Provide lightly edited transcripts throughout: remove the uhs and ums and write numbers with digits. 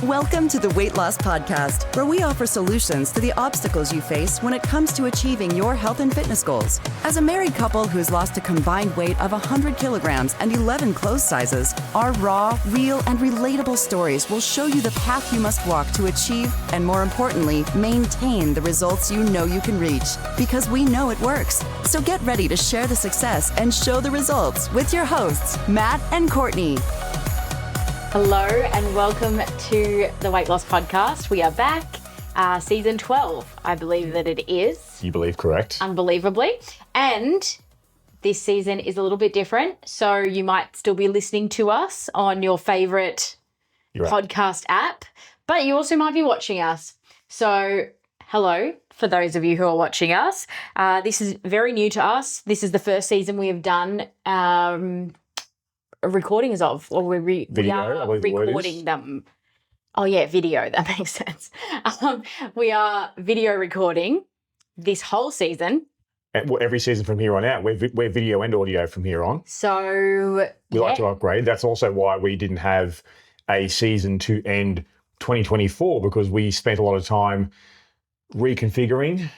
Welcome to the Weight Loss Podcast, where we offer solutions to the obstacles you face when it comes to achieving your health and fitness goals. As a married couple who's lost a combined weight of 100 kilograms and 11 clothes sizes, our raw, real, and relatable stories will show you the path you must walk to achieve and, more importantly, maintain the results you know you can reach. Because we know it works. So get ready to share the success and show the results with your hosts, Matt and Courtney. Hello and welcome to the Weight Loss Podcast. We are back, season 12, I believe that it is. You believe correct. Unbelievably. And this season is a little bit different, so you might still be listening to us on your favourite podcast app, but you also might be watching us. So hello, for those of you who are watching us. This is very new to us. This is the first season we have done recordings of, or we are recording them. Oh yeah, video, that makes sense. We are video recording this whole season. Every season from here on out, we're video and audio from here on. So we like to upgrade. That's also why we didn't have a season to end 2024, because we spent a lot of time reconfiguring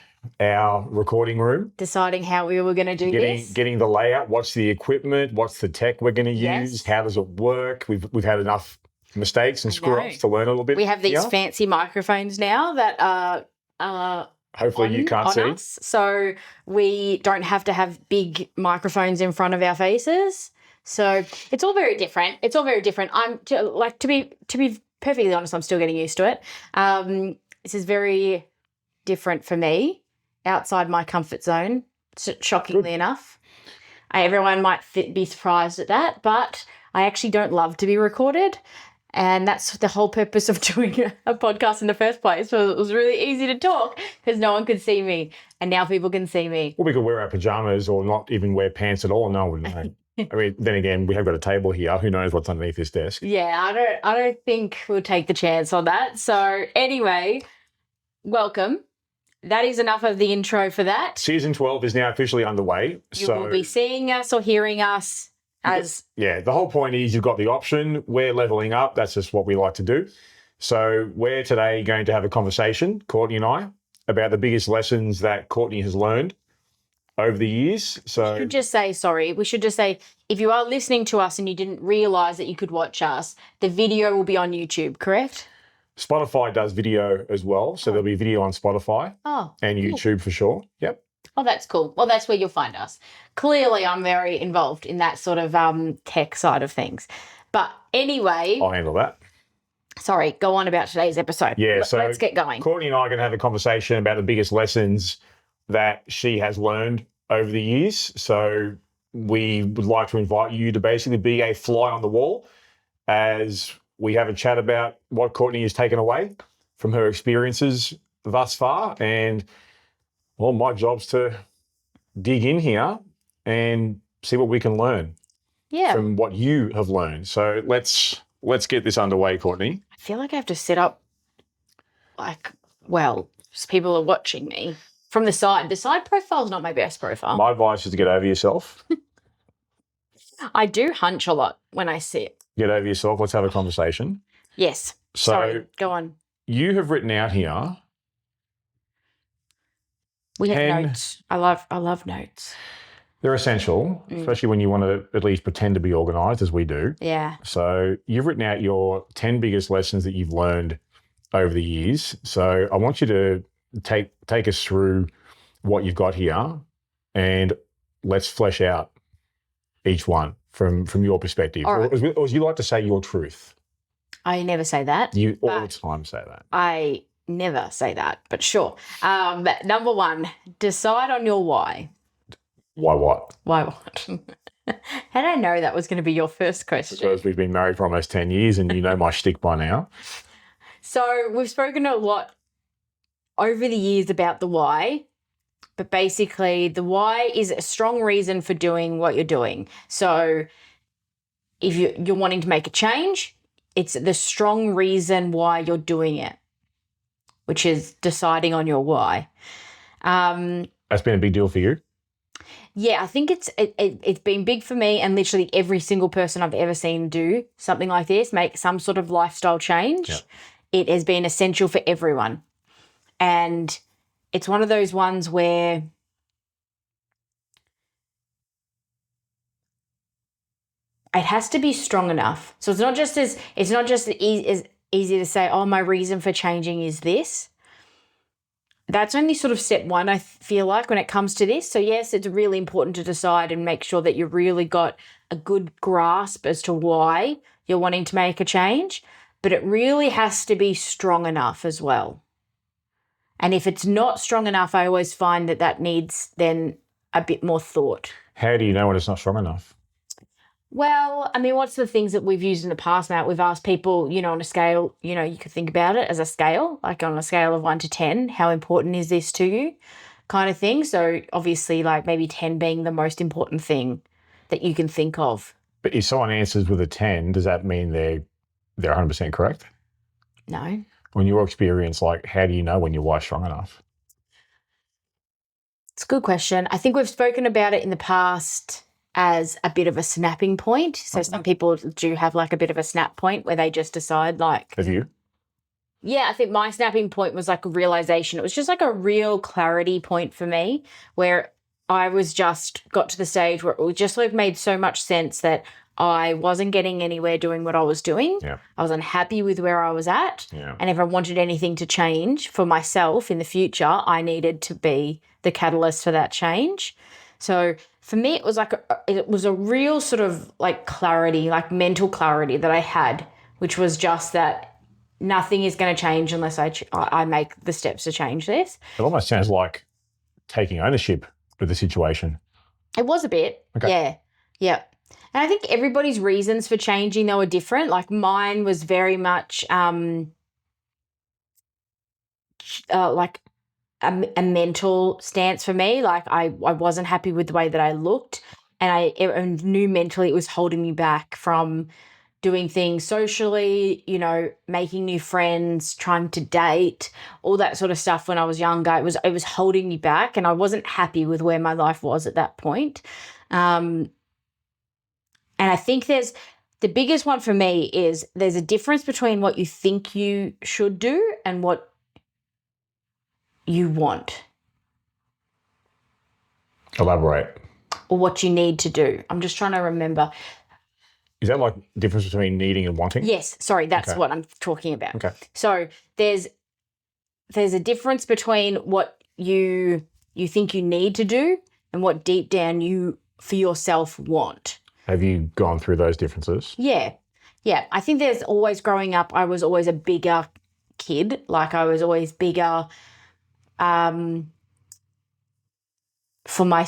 our recording room, deciding how we were going to do this, getting the layout, what's the equipment, what's the tech we're going to use, how does it work. We've had enough mistakes and screw-ups to learn a little bit. We have these fancy microphones now that are hopefully you can't see us, so we don't have to have big microphones in front of our faces. So it's all very different. I'm to be perfectly honest, I'm still getting used to it. This is very different for me, outside my comfort zone, shockingly enough. Everyone might be surprised at that, but I actually don't love to be recorded, and that's the whole purpose of doing a podcast in the first place. So it was really easy to talk because no one could see me, and now people can see me. Well, we could wear our pajamas or not even wear pants at all, and no one would know. I mean, then again, we have got a table here. Who knows what's underneath this desk? Yeah, I don't think we'll take the chance on that. So anyway, welcome. That is enough of the intro for that. Season 12 is now officially underway. You will be seeing us or hearing us as... Yeah, the whole point is you've got the option. We're leveling up. That's just what we like to do. So we're today going to have a conversation, Courtney and I, about the biggest lessons that Courtney has learned over the years. So we should just say, if you are listening to us and you didn't realise that you could watch us, the video will be on YouTube, correct? Spotify does video as well, so there'll be video on Spotify and YouTube for sure. Yep. Oh, that's cool. Well, that's where you'll find us. Clearly, I'm very involved in that sort of tech side of things. But anyway... I'll handle that. Sorry, go on about today's episode. Yeah, let's get going. Courtney and I are going to have a conversation about the biggest lessons that she has learned over the years. So we would like to invite you to basically be a fly on the wall as we have a chat about what Courtney has taken away from her experiences thus far. And, well, my job's to dig in here and see what we can learn from what you have learned. So let's get this underway, Courtney. I feel like I have to set up, people are watching me from the side. The side profile is not my best profile. My advice is to get over yourself. I do hunch a lot when I sit. Get over yourself. Let's have a conversation. Yes. So sorry, go on. You have written out here. We have notes. I love notes. They're essential, especially when you want to at least pretend to be organised, as we do. Yeah. So you've written out your 10 biggest lessons that you've learned over the years. So I want you to take us through what you've got here, and let's flesh out each one from your perspective. Right. Or as you like to say, your truth. I never say that. You all the time say that. I never say that, but sure. Number one, decide on your why. Why what? Why what? How did I know that was going to be your first question? Because we've been married for almost 10 years and you know my shtick by now. So we've spoken a lot over the years about the why, but basically the why is a strong reason for doing what you're doing. So if you're wanting to make a change, it's the strong reason why you're doing it, which is deciding on your why. That's been a big deal for you? Yeah, I think it's been big for me, and literally every single person I've ever seen do something like this, make some sort of lifestyle change. Yeah. It has been essential for everyone. And it's one of those ones where it has to be strong enough. So it's not just as easy to say, oh, my reason for changing is this. That's only sort of step one, I feel like, when it comes to this. So yes, it's really important to decide and make sure that you really got a good grasp as to why you're wanting to make a change, but it really has to be strong enough as well. And if it's not strong enough, I always find that needs then a bit more thought. How do you know when it's not strong enough? Well, I mean, what's the things that we've used in the past, Matt? We've asked people, on a scale, you could think about it as a scale, like on a scale of 1 to 10, how important is this to you kind of thing? So obviously, like maybe 10 being the most important thing that you can think of. But if someone answers with a 10, does that mean they're 100% correct? No. On your experience, like, how do you know when your why's strong enough? It's a good question. I think we've spoken about it in the past as a bit of a snapping point. So some people do have like a bit of a snap point where they just decide like... Have you? Yeah, I think my snapping point was like a realization. It was just like a real clarity point for me where I was just got to the stage where it just like made so much sense that I wasn't getting anywhere doing what I was doing. Yeah. I was unhappy with where I was at. Yeah. And if I wanted anything to change for myself in the future, I needed to be the catalyst for that change. So for me, it was like it was a real sort of like clarity, like mental clarity that I had, which was just that nothing is going to change unless I make the steps to change this. It almost sounds like taking ownership of the situation. It was a bit. Okay. Yeah. Yeah. And I think everybody's reasons for changing, though, are different. Like mine was very much like a mental stance for me. Like I wasn't happy with the way that I looked, and I knew mentally it was holding me back from doing things socially, making new friends, trying to date, all that sort of stuff when I was younger. It was holding me back, and I wasn't happy with where my life was at that point. And I think the biggest one for me is there's a difference between what you think you should do and what you want. Elaborate. Or what you need to do. I'm just trying to remember. Is that like the difference between needing and wanting? Yes, sorry, that's Okay. what I'm talking about. Okay. So there's a difference between what you think you need to do and what deep down you for yourself want. Have you gone through those differences? Yeah. Yeah. I think there's always growing up, I was always a bigger kid. Like I was always bigger for my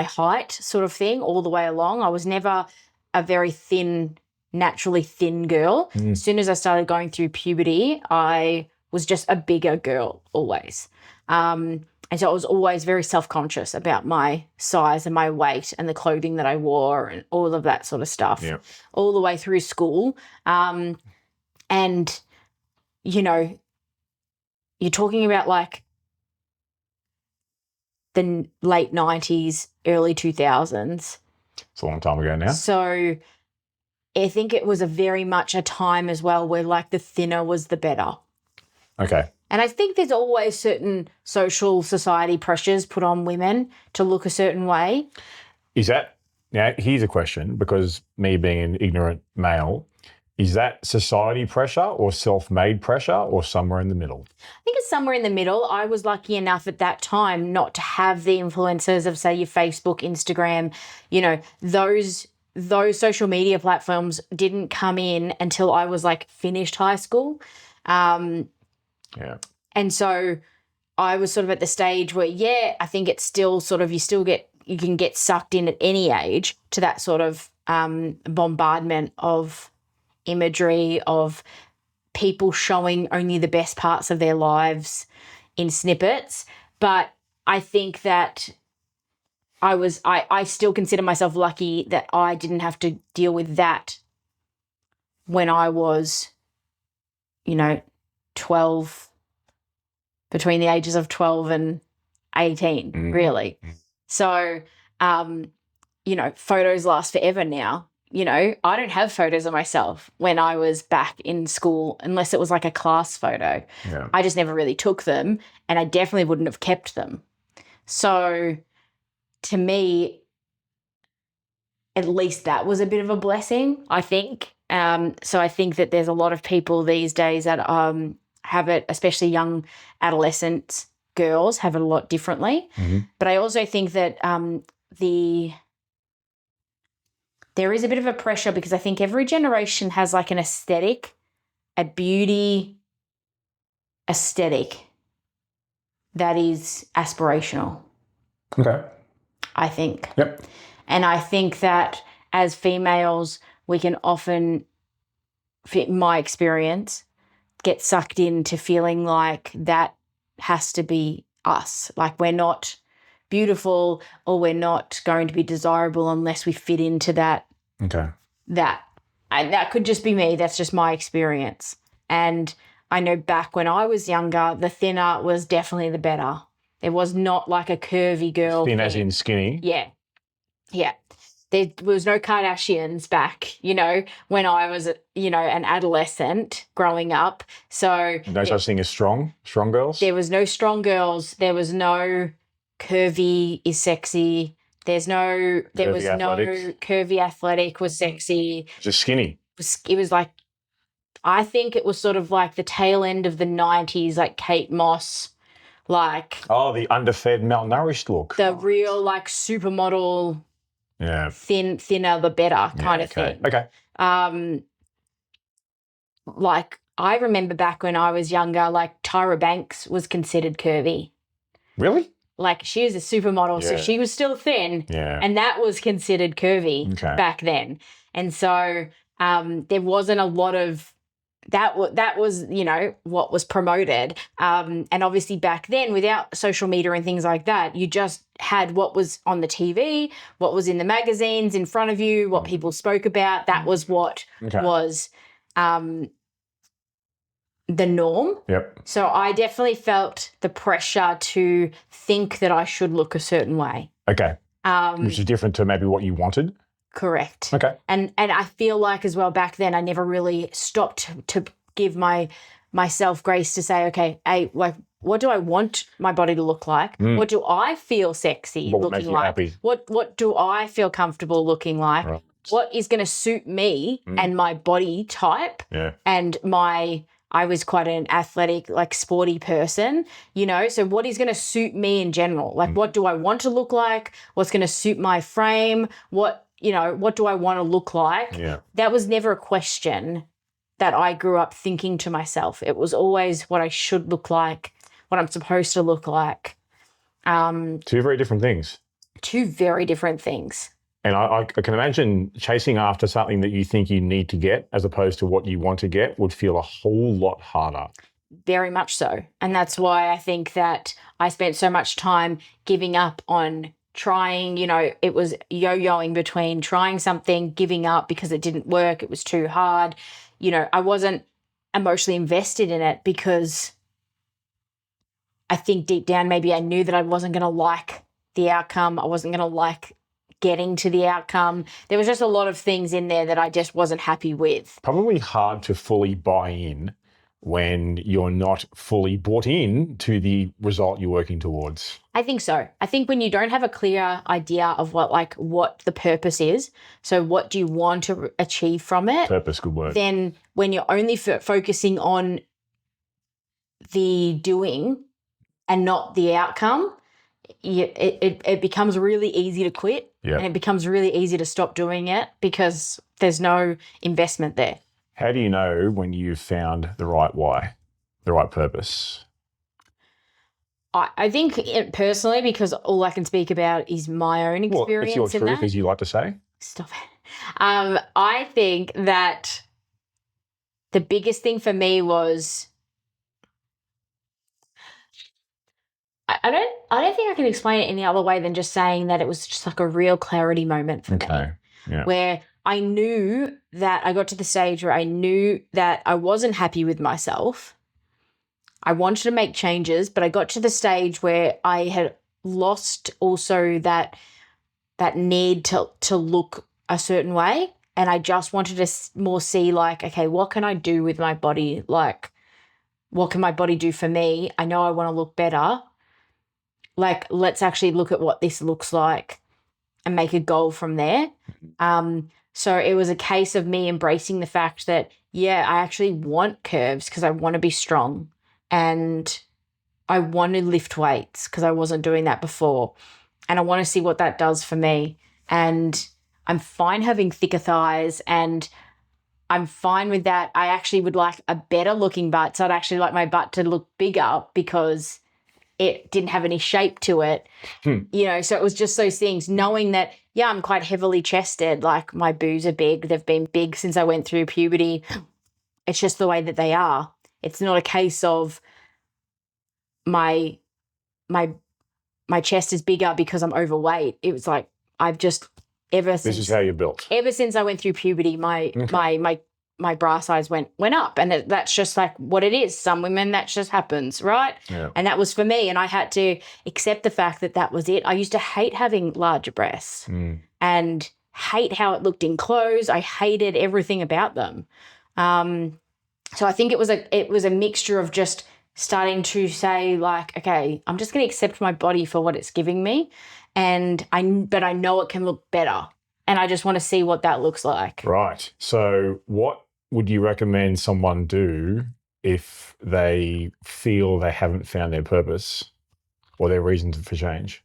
height sort of thing all the way along. I was never a very naturally thin girl. As soon as I started going through puberty, I was just a bigger girl always. And so I was always very self-conscious about my size and my weight and the clothing that I wore and all of that sort of stuff, Yeah. all the way through school. And, you're talking about like the late 90s, early 2000s. It's a long time ago now. So I think it was a very much a time as well where like the thinner was the better. Okay. And I think there's always certain social society pressures put on women to look a certain way. Now, here's a question, because me being an ignorant male, is that society pressure or self-made pressure or somewhere in the middle? I think it's somewhere in the middle. I was lucky enough at that time not to have the influences of, say, your Facebook, Instagram, those social media platforms didn't come in until I was like finished high school. Yeah. And so I was sort of at the stage where, I think it's still sort of, you can get sucked in at any age to that sort of bombardment of imagery, of people showing only the best parts of their lives in snippets. But I think that I still consider myself lucky that I didn't have to deal with that when I was, 12, between the ages of 12 and 18, really. So photos last forever now. I don't have photos of myself when I was back in school unless it was like a class photo. Yeah. I just never really took them, and I definitely wouldn't have kept them. So to me, at least that was a bit of a blessing, I think. So I think that there's a lot of people these days that have it, especially young adolescent girls have it a lot differently. Mm-hmm. But I also think that there is a bit of a pressure because I think every generation has like an aesthetic, a beauty aesthetic that is aspirational. Okay. I think. Yep. And I think that as females, we can often, in my experience, get sucked into feeling like that has to be us. Like we're not beautiful or we're not going to be desirable unless we fit into that. Okay. And that could just be me. That's just my experience. And I know back when I was younger, the thinner was definitely the better. There was not like a curvy girl. Thin as in skinny. Yeah. Yeah. There was no Kardashians back, when I was, an adolescent growing up. So No such thing as strong girls? there was no strong girls. There was no curvy is sexy. There was no curvy athletic was sexy. Just skinny. It was like, I think it was sort of like the tail end of the 90s, like Kate Moss, like. Oh, the underfed, malnourished look. The real like supermodel. Yeah. Thinner the better kind of thing. Okay. Like I remember back when I was younger, like Tyra Banks was considered curvy. Really? Like she was a supermodel, so she was still thin. Yeah. And that was considered curvy back then. And so there wasn't a lot of that was, what was promoted. And obviously back then, without social media and things like that, you just had what was on the TV, what was in the magazines in front of you, what people spoke about. That was what was the norm. Yep. So I definitely felt the pressure to think that I should look a certain way. Okay. Which is different to maybe what you wanted. Correct. Okay. And I feel like as well back then I never really stopped to give myself grace to say, okay, like what do I want my body to look like? What do I feel sexy looking like? Happy? What do I feel comfortable looking like? Right. What is going to suit me and my body type? Yeah. And I was quite an athletic, like sporty person, so what is going to suit me in general? Like what do I want to look like? What's going to suit my frame? What do I want to look like? Yeah. That That was never a question that I grew up thinking to myself. It was always what I should look like, what I'm supposed to look like. Two very different things. Two very different things. And I can imagine chasing after something that you think you need to get as opposed to what you want to get would feel a whole lot harder. Very much so. And that's why I think that I spent so much time giving up on trying, it was yo-yoing between trying something, giving up because it didn't work, it was too hard. I wasn't emotionally invested in it because I think deep down maybe I knew that I wasn't going to like the outcome. I wasn't going to like getting to the outcome. There was just a lot of things in there that I just wasn't happy with. Probably hard to fully buy in when you're not fully bought in to the result you're working towards. I think so. I think when you don't have a clear idea of what the purpose is, so what do you want to achieve from it? Purpose, good word. Then when you're only focusing on the doing and not the outcome, it becomes really easy to quit. Yep. And it becomes really easy to stop doing it because there's no investment there. How do you know when you've found the right why, the right purpose? I think personally, because all I can speak about is my own experience. Well, it's your truth, as you like to say. Stop it. I think that the biggest thing for me was I don't think I can explain it any other way than just saying that it was just like a real clarity moment for me. Yeah. Where I knew that I got to the stage where I knew that I wasn't happy with myself. I wanted to make changes, but I got to the stage where I had lost also that need to look a certain way, and I just wanted to more see like, okay, what can I do with my body? Like, what can my body do for me? I know I want to look better. Like, let's actually look at what this looks like and make a goal from there. So it was a case of me embracing the fact that, yeah, I actually want curves because I want to be strong, and I want to lift weights because I wasn't doing that before, and I want to see what that does for me. And I'm fine having thicker thighs, and I'm fine with that. I actually would like a better looking butt. So I'd actually like my butt to look bigger because it didn't have any shape to it. So it was just those things, knowing that, yeah, I'm quite heavily chested. Like, my boobs are big. They've been big since I went through puberty. It's just the way that they are. It's not a case of my chest is bigger because I'm overweight. It was like, this is how you're built. Ever since I went through puberty, my bra size went up, and that's just like what it is. Some women, that just happens, right? Yeah. And that was for me, and I had to accept the fact that was it. I used to hate having larger breasts and hate how it looked in clothes. I hated everything about them. So I think it was a mixture of just starting to say, like, okay, I'm just going to accept my body for what it's giving me, but I know it can look better, and I just want to see what that looks like. Right. So what would you recommend someone do if they feel they haven't found their purpose or their reasons for change?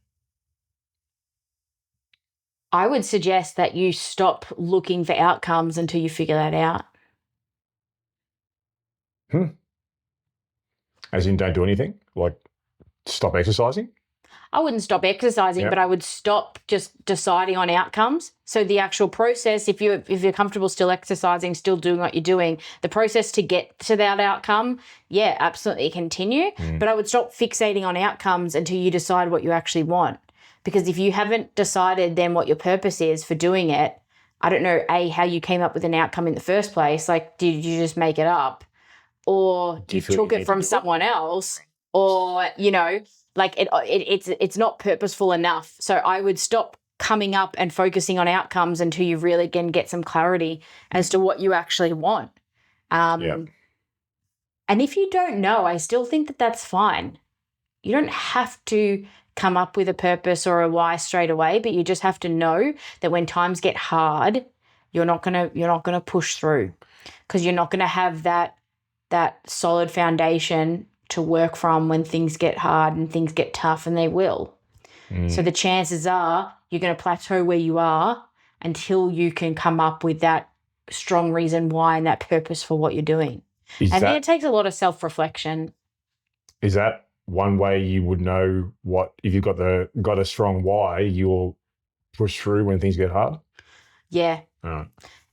I would suggest that you stop looking for outcomes until you figure that out. As in, don't do anything? Like, stop exercising? I wouldn't stop exercising, but I would stop just deciding on outcomes. So the actual process, if you're comfortable still exercising, still doing what you're doing, the process to get to that outcome, yeah, absolutely continue. But I would stop fixating on outcomes until you decide what you actually want. Because if you haven't decided then what your purpose is for doing it, I don't know, how you came up with an outcome in the first place. Like, did you just make it up? Or you took it from someone else? Or, like it's not purposeful enough. So I would stop coming up and focusing on outcomes until you really can get some clarity as to what you actually want. And if you don't know, I still think that that's fine. You don't have to come up with a purpose or a why straight away, but you just have to know that when times get hard, you're not gonna push through, because you're not gonna have that solid foundation to work from when things get hard and things get tough, and they will. So the chances are you're going to plateau where you are until you can come up with that strong reason why and that purpose for what you're doing. Then it takes a lot of self-reflection. Is that one way you would know what, if you've got a strong why, you'll push through when things get hard? Yeah.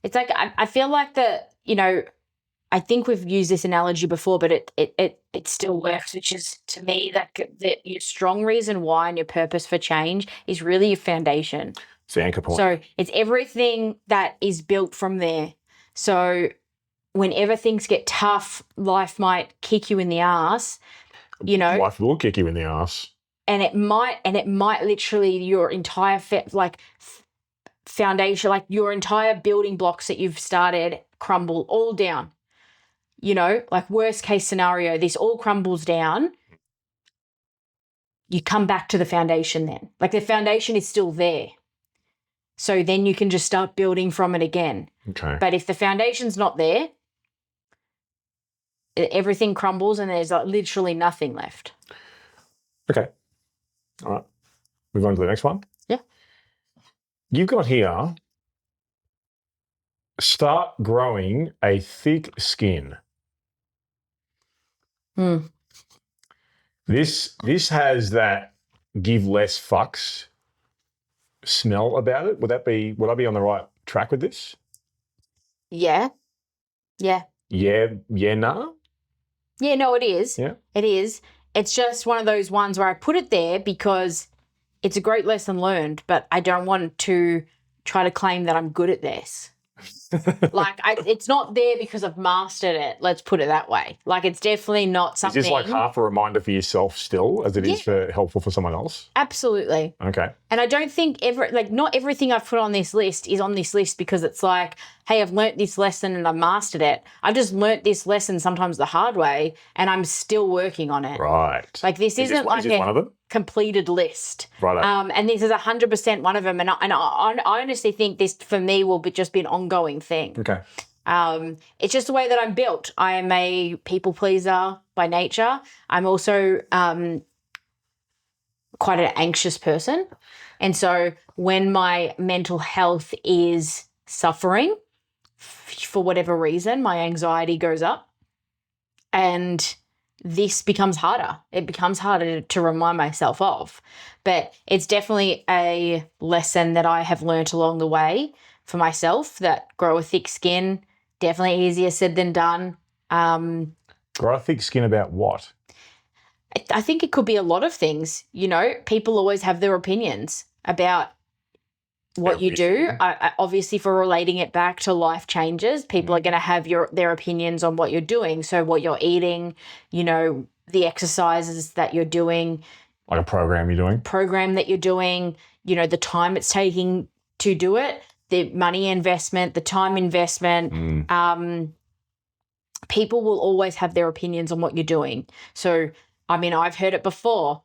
It's like, I feel like I think we've used this analogy before, but it still works, which is, to me, that your strong reason why and your purpose for change is really your foundation. It's the anchor point. So it's everything that is built from there. So whenever things get tough, life might kick you in the ass, Life will kick you in the ass. And it might literally, your entire foundation, like your entire building blocks that you've started, crumble all down. Like worst case scenario, this all crumbles down. You come back to the foundation then. Like the foundation is still there. So then you can just start building from it again. Okay. But if the foundation's not there, everything crumbles and there's like literally nothing left. Okay. All right. Move on to the next one. Yeah. You've got here, start growing a thick skin. This has that give less fucks smell about it. Would I be on the right track with this? Yeah. Yeah, nah? Yeah, no, it is. Yeah. It is. It's just one of those ones where I put it there because it's a great lesson learned, but I don't want to try to claim that I'm good at this. Like, it's not there because I've mastered it. Let's put it that way. Like, it's definitely not Is something. this like half a reminder for yourself still as it is for helpful for someone else? Absolutely. Okay. And I don't think not everything I've put on this list is on this list because it's like, hey, I've learnt this lesson and I've mastered it. I've just learnt this lesson sometimes the hard way and I'm still working on it. Right. Like, this isn't like one of them? completed list. Right. And this is 100% one of them. And I honestly think this for me will just be an ongoing thing. Okay. It's just the way that I'm built. I am a people pleaser by nature. I'm also quite an anxious person. And so when my mental health is suffering for whatever reason, my anxiety goes up and this becomes harder. It becomes harder to remind myself of. But it's definitely a lesson that I have learnt along the way for myself, that grow a thick skin, definitely easier said than done. Grow a thick skin about what? I think it could be a lot of things. You know, people always have their opinions about what you do. I obviously, for relating it back to life changes, people are going to have their opinions on what you're doing. So what you're eating, you know, the exercises that you're doing. Like a program that you're doing, you know, the time it's taking to do it, the money investment, the time investment. People will always have their opinions on what you're doing. So, I mean, I've heard it before.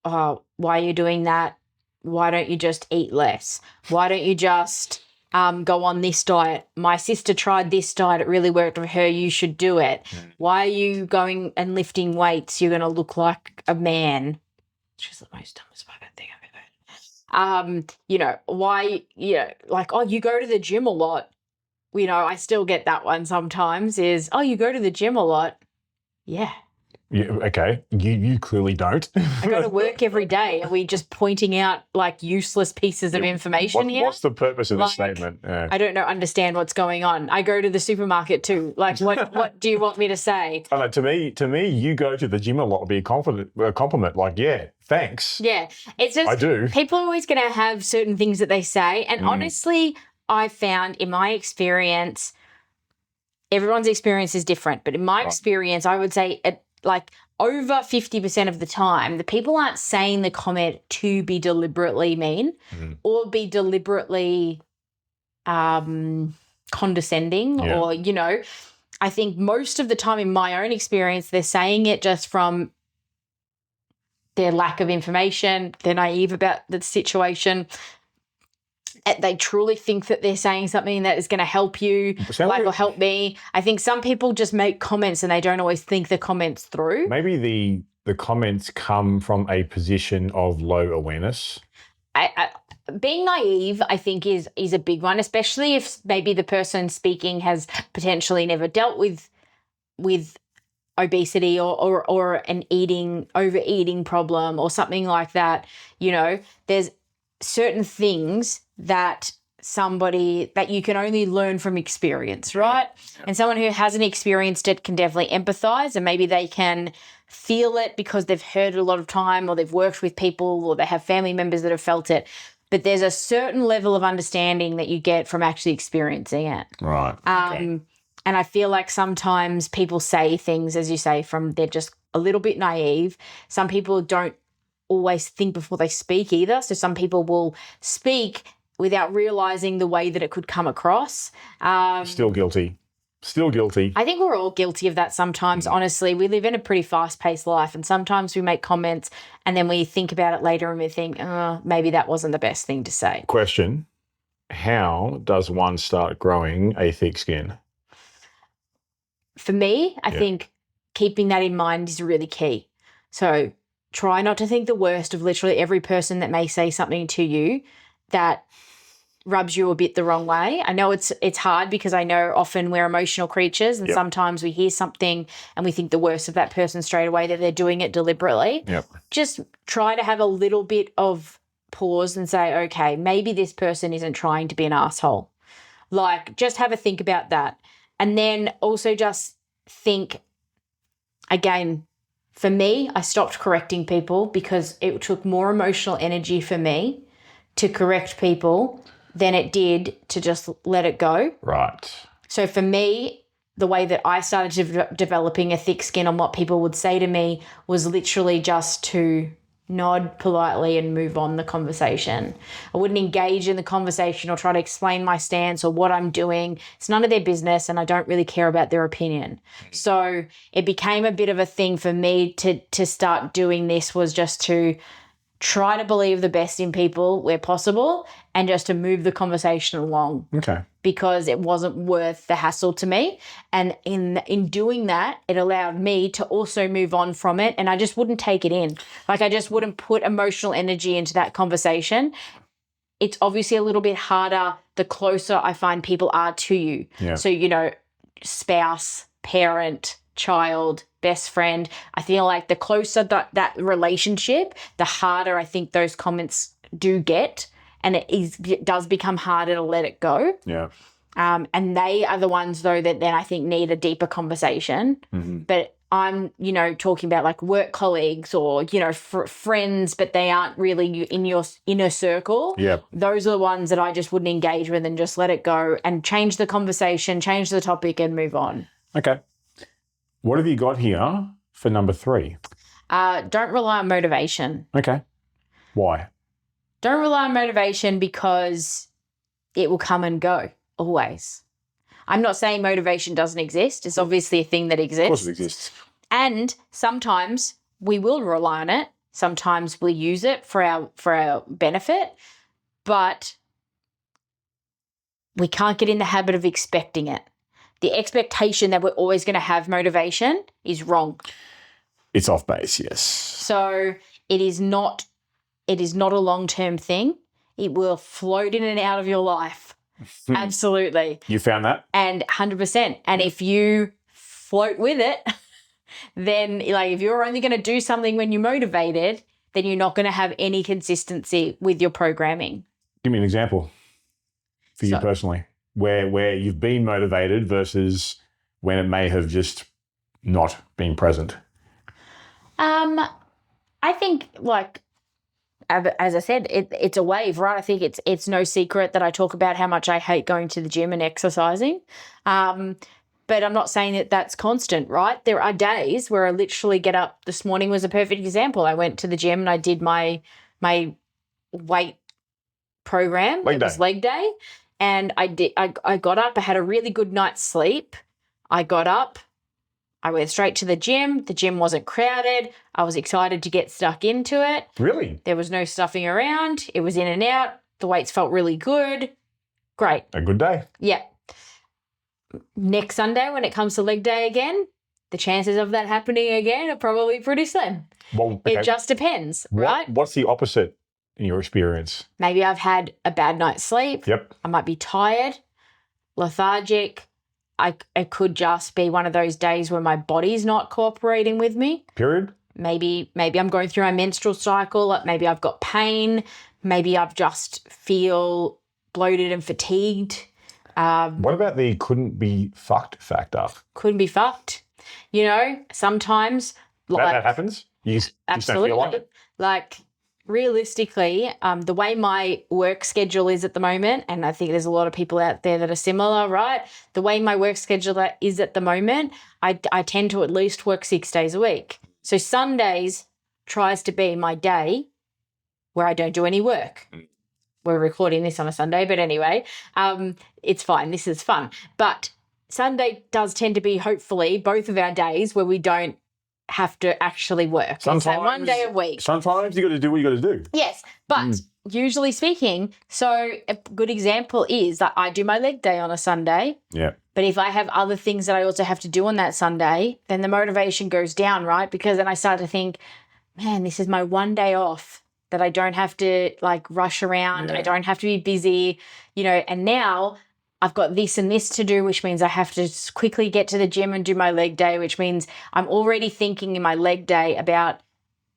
Why are you doing that? Why don't you just eat less? Why don't you just go on this diet? My sister tried this diet. It really worked for her. You should do it. Why are you going and lifting weights? You're going to look like a man. She's the most dumbest fucking thing I've ever heard. You know, why, you know, like, oh, you go to the gym a lot. You know, I still get that one sometimes is, oh, you go to the gym a lot. Yeah. Okay. You clearly don't. I go to work every day. Are we just pointing out like useless pieces of information here? What's the purpose of the statement? I don't understand what's going on. I go to the supermarket too. Like, what do you want me to say? I don't know, to me, you go to the gym a lot would be a compliment. Like, yeah, thanks. Yeah. It's just, I do. People are always going to have certain things that they say. And honestly, I found in my experience, everyone's experience is different. But in my experience, I would say like over 50% of the time, the people aren't saying the comment to be deliberately mean or be deliberately condescending or, you know, I think most of the time in my own experience, they're saying it just from their lack of information. They're naive about the situation. They truly think that they're saying something that is going to help you, or help me. I think some people just make comments and they don't always think the comments through. Maybe the comments come from a position of low awareness. Being naive, I think, is a big one, especially if maybe the person speaking has potentially never dealt with obesity or an overeating problem or something like that. You know, there's certain things that you can only learn from experience, right? Yeah. And someone who hasn't experienced it can definitely empathize, and maybe they can feel it because they've heard it a lot of time or they've worked with people or they have family members that have felt it. But there's a certain level of understanding that you get from actually experiencing it. Right. And I feel like sometimes people say things, as you say, they're just a little bit naive. Some people don't always think before they speak either. So some people will speak without realizing the way that it could come across. Still guilty. I think we're all guilty of that sometimes, honestly. We live in a pretty fast-paced life, and sometimes we make comments and then we think about it later and we think, maybe that wasn't the best thing to say. Question: how does one start growing a thick skin? For me, I think keeping that in mind is really key. So try not to think the worst of literally every person that may say something to you that rubs you a bit the wrong way. I know it's hard because I know often we're emotional creatures and sometimes we hear something and we think the worst of that person straight away, that they're doing it deliberately. Just try to have a little bit of pause and say, okay, maybe this person isn't trying to be an asshole. Like, just have a think about that. And then also just think, again, for me, I stopped correcting people because it took more emotional energy for me to correct people than it did to just let it go. Right. So for me, the way that I started developing a thick skin on what people would say to me was literally just to nod politely and move on the conversation. I wouldn't engage in the conversation or try to explain my stance or what I'm doing. It's none of their business and I don't really care about their opinion. So it became a bit of a thing for me to start doing this, was just to try to believe the best in people where possible and just to move the conversation along. Okay. Because it wasn't worth the hassle to me. And in doing that, it allowed me to also move on from it, and I just wouldn't take it in. Like, I just wouldn't put emotional energy into that conversation. It's obviously a little bit harder the closer I find people are to you. Yeah. So, spouse, parent, child, best friend. I feel like the closer that relationship, the harder I think those comments do get. And it does become harder to let it go. Yeah. And they are the ones, though, that then I think need a deeper conversation. Mm-hmm. But I'm, talking about like work colleagues or, friends, but they aren't really in your inner circle. Yeah. Those are the ones that I just wouldn't engage with and just let it go and change the conversation, change the topic and move on. Okay. What have you got here for number 3? Don't rely on motivation. Okay. Why? Don't rely on motivation because it will come and go, always. I'm not saying motivation doesn't exist. It's obviously a thing that exists. Of course it exists. And sometimes we will rely on it. Sometimes we'll use it for our benefit. But we can't get in the habit of expecting it. The expectation that we're always going to have motivation is wrong. It's off base, yes. So it is not a long-term thing. It will float in and out of your life. Absolutely. You found that? And 100%. And if you float with it, then like if you're only going to do something when you're motivated, then you're not going to have any consistency with your programming. Give me an example for you personally, where you've been motivated versus when it may have just not been present. I think, like, as I said, it's a wave, right? I think it's no secret that I talk about how much I hate going to the gym and exercising. But I'm not saying that that's constant, right? There are days where I literally get up. This morning was a perfect example. I went to the gym and I did my weight program. It was leg day. And I got up. I had a really good night's sleep. I got up. I went straight to the gym. The gym wasn't crowded. I was excited to get stuck into it. Really? There was no stuffing around. It was in and out. The weights felt really good. Great. A good day. Yeah. Next Sunday, when it comes to leg day again, the chances of that happening again are probably pretty slim. Well, okay. It just depends, right? What's the opposite in your experience? Maybe I've had a bad night's sleep. Yep. I might be tired, lethargic. It could just be one of those days where my body's not cooperating with me. Period. Maybe I'm going through my menstrual cycle. Maybe I've got pain. Maybe I've just feel bloated and fatigued. What about the couldn't be fucked factor? Couldn't be fucked. Sometimes That happens? You just don't feel like it? Like, realistically, the way my work schedule is at the moment, and I think there's a lot of people out there that are similar, right? The way my work schedule is at the moment, I tend to at least work 6 days a week. So Sundays tries to be my day where I don't do any work. We're recording this on a Sunday, but anyway, it's fine. This is fun. But Sunday does tend to be, hopefully, both of our days where we don't have to actually work. Sometimes, so one day a week. Sometimes you got to do what you got to do. Yes, but usually speaking, so a good example is that I do my leg day on a Sunday. Yeah. But if I have other things that I also have to do on that Sunday, then the motivation goes down, right? Because then I start to think, man, this is my one day off that I don't have to like rush around. Yeah. I don't have to be busy, and now I've got this and this to do, which means I have to quickly get to the gym and do my leg day, which means I'm already thinking in my leg day about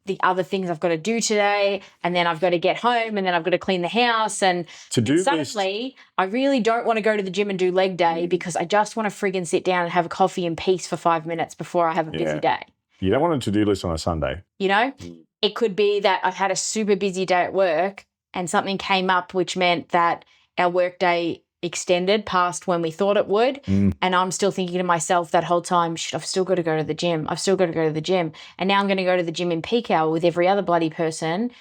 the other things I've got to do today, and then I've got to get home, and then I've got to clean the house, and suddenly I really don't want to go to the gym and do leg day because I just want to friggin' sit down and have a coffee in peace for 5 minutes before I have a busy day. You don't want a to-do list on a Sunday. It could be that I've had a super busy day at work and something came up which meant that our workday extended past when we thought it would. And I'm still thinking to myself that whole time, shit, I've still got to go to the gym. I've still got to go to the gym. And now I'm going to go to the gym in peak hour with every other bloody person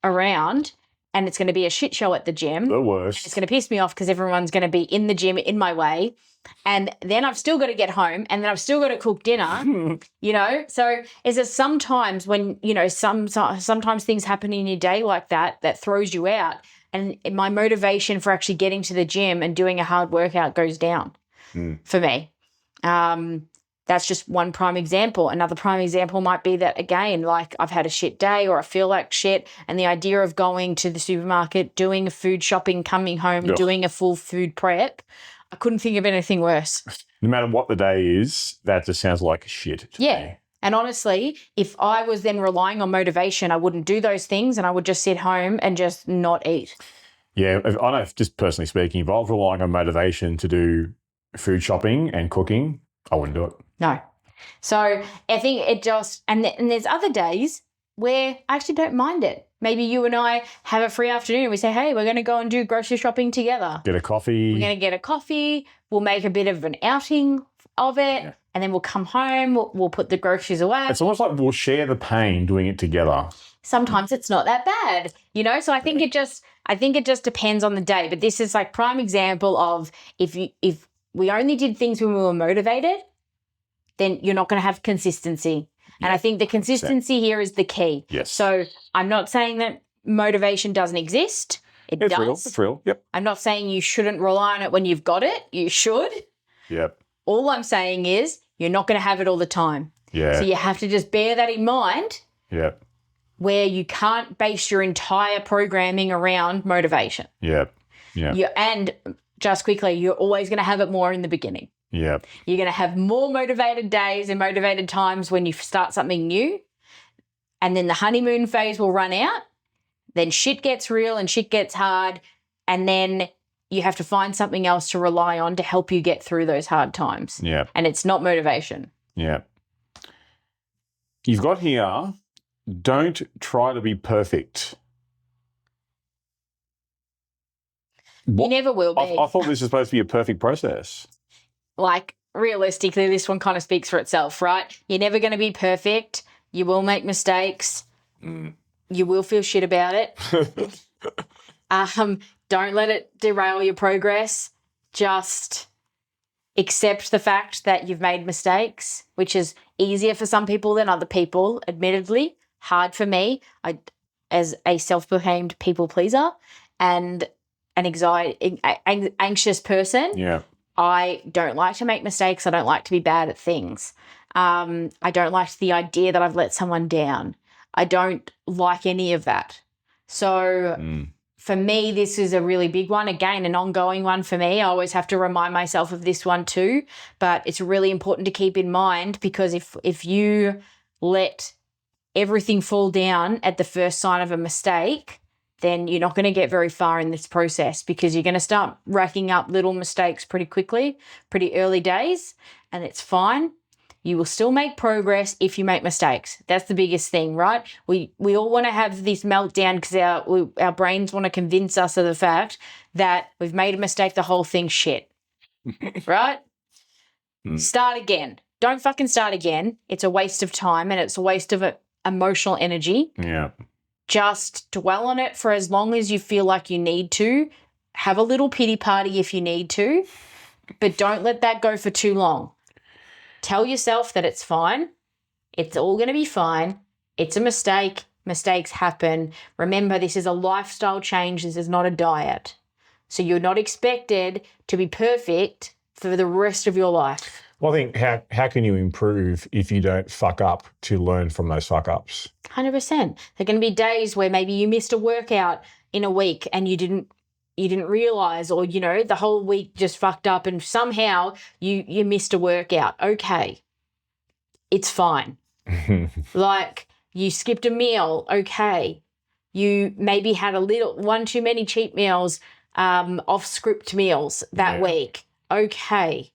around, and it's going to be a shit show at the gym. The worst. It's going to piss me off because everyone's going to be in the gym in my way. And then I've still got to get home, and then I've still got to cook dinner, you know? So is it sometimes when, you know, sometimes things happen in your day like that throws you out, and my motivation for actually getting to the gym and doing a hard workout goes down for me. That's just one prime example. Another prime example might be that, again, like I've had a shit day or I feel like shit, and the idea of going to the supermarket, doing a food shopping, coming home, doing a full food prep, I couldn't think of anything worse. No matter what the day is, that just sounds like shit to me. And honestly, if I was then relying on motivation, I wouldn't do those things and I would just sit home and just not eat. Yeah, I know, just personally speaking, if I was relying on motivation to do food shopping and cooking, I wouldn't do it. No. So I think it just, and there's other days where I actually don't mind it. Maybe you and I have a free afternoon and we say, hey, we're going to go and do grocery shopping together. Get a coffee. We're going to get a coffee. We'll make a bit of an outing of it. Yeah. And then we'll come home. We'll put the groceries away. It's almost like we'll share the pain doing it together. Sometimes it's not that bad, you know? So I think it just depends on the day. But this is like prime example of if we only did things when we were motivated, then you're not going to have consistency. Yeah. And I think the consistency here is the key. Yes. So I'm not saying that motivation doesn't exist. It does. It's real. Yep. I'm not saying you shouldn't rely on it when you've got it. You should. Yep. All I'm saying is you're not going to have it all the time. Yeah. So you have to just bear that in mind. Yep. Where you can't base your entire programming around motivation. Yep. Yeah. And just quickly, you're always going to have it more in the beginning. Yeah. You're going to have more motivated days and motivated times when you start something new. And then the honeymoon phase will run out. Then shit gets real and shit gets hard. And then you have to find something else to rely on to help you get through those hard times. Yeah. And it's not motivation. Yeah. You've got here, don't try to be perfect. You never will be. I thought this was supposed to be a perfect process. Like, realistically, this one kind of speaks for itself, right? You're never going to be perfect. You will make mistakes. You will feel shit about it. Don't let it derail your progress. Just accept the fact that you've made mistakes, which is easier for some people than other people, admittedly. Hard for me, as a self-proclaimed people pleaser and an anxious person. Yeah. I don't like to make mistakes. I don't like to be bad at things. I don't like the idea that I've let someone down. I don't like any of that. So for me, this is a really big one. Again, an ongoing one for me. I always have to remind myself of this one too. But it's really important to keep in mind, because if you let everything fall down at the first sign of a mistake, then you're not going to get very far in this process, because you're going to start racking up little mistakes pretty quickly, pretty early days, and it's fine. You will still make progress if you make mistakes. That's the biggest thing, right? We all want to have this meltdown because our brains want to convince us of the fact that we've made a mistake, the whole thing's shit, right? Start again. Don't fucking start again. It's a waste of time and it's a waste of emotional energy. Yeah. Just dwell on it for as long as you feel like you need to. Have a little pity party if you need to, but don't let that go for too long. Tell yourself that it's fine. It's all going to be fine. It's a mistake. Mistakes happen. Remember, this is a lifestyle change. This is not a diet. So you're not expected to be perfect for the rest of your life. Well, I think how can you improve if you don't fuck up to learn from those fuck ups? 100%. There are going to be days where maybe you missed a workout in a week and you didn't realize, or, you know, the whole week just fucked up and somehow you missed a workout. Okay. It's fine. Like, you skipped a meal. Okay. You maybe had one too many cheat meals, off script meals that week. Okay.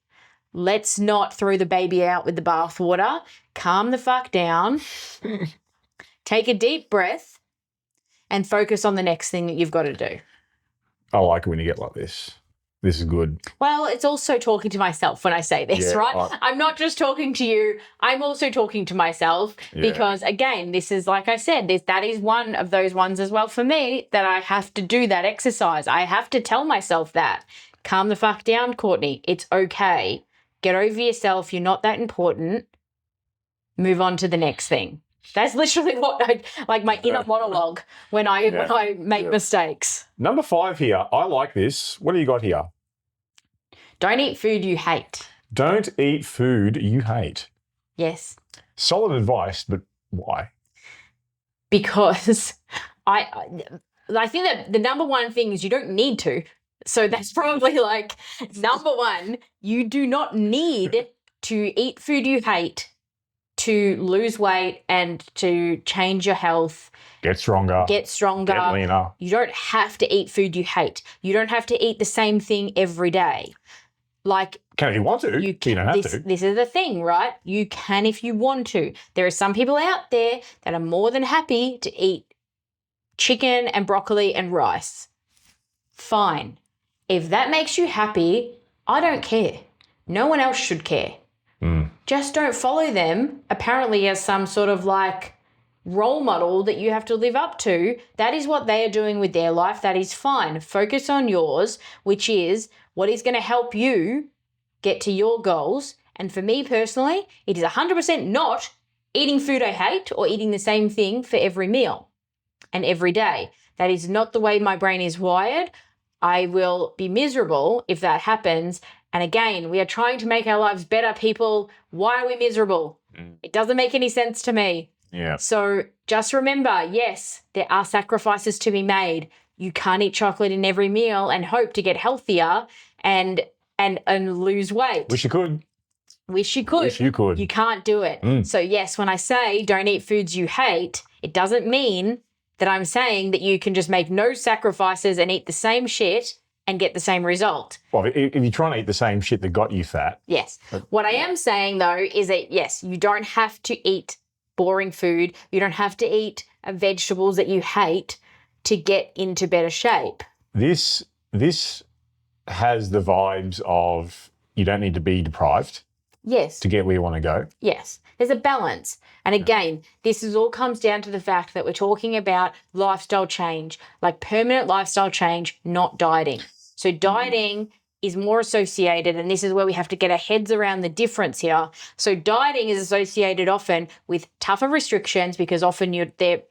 Let's not throw the baby out with the bathwater. Calm the fuck down. Take a deep breath and focus on the next thing that you've got to do. I like it when you get like this. This is good. Well, it's also talking to myself when I say this, Yeah, right? I'm not just talking to you. I'm also talking to myself because, again, this is, like I said, that is one of those ones as well for me that I have to do that exercise. I have to tell myself that. Calm the fuck down, Courtney. It's okay. Get over yourself. You're not that important. Move on to the next thing. That's literally what my inner monologue when I make mistakes. Number 5 here. I like this. What do you got here? Don't eat food you hate. Don't eat food you hate. Yes. Solid advice, but why? Because I think that the number one thing is you don't need to. So that's probably like number one. You do not need to eat food you hate to lose weight and to change your health. Get stronger. Get leaner. You don't have to eat food you hate. You don't have to eat the same thing every day. Like, can if you want to. You don't have to. This is the thing, right? You can if you want to. There are some people out there that are more than happy to eat chicken and broccoli and rice. Fine. If that makes you happy, I don't care. No one else should care. Just don't follow them, apparently as some sort of like role model that you have to live up to. That is what they are doing with their life. That is fine. Focus on yours, which is what is going to help you get to your goals. And for me personally, it is 100% not eating food I hate or eating the same thing for every meal and every day. That is not the way my brain is wired. I will be miserable if that happens. And again, we are trying to make our lives better, people. Why are we miserable? It doesn't make any sense to me. Yeah. So just remember, yes, there are sacrifices to be made. You can't eat chocolate in every meal and hope to get healthier and lose weight. Wish you could. Wish you could. Wish you could. You can't do it. So yes, when I say don't eat foods you hate, it doesn't mean that I'm saying that you can just make no sacrifices and eat the same shit and get the same result. Well, if you're trying to eat the same shit that got you fat. Yes. What I am saying, though, is that, yes, you don't have to eat boring food. You don't have to eat vegetables that you hate to get into better shape. This has the vibes of you don't need to be deprived. Yes. To get where you want to go. Yes. There's a balance. And again, this all comes down to the fact that we're talking about lifestyle change, like permanent lifestyle change, not dieting. So dieting is more associated, and this is where we have to get our heads around the difference here. So dieting is associated often with tougher restrictions because often they're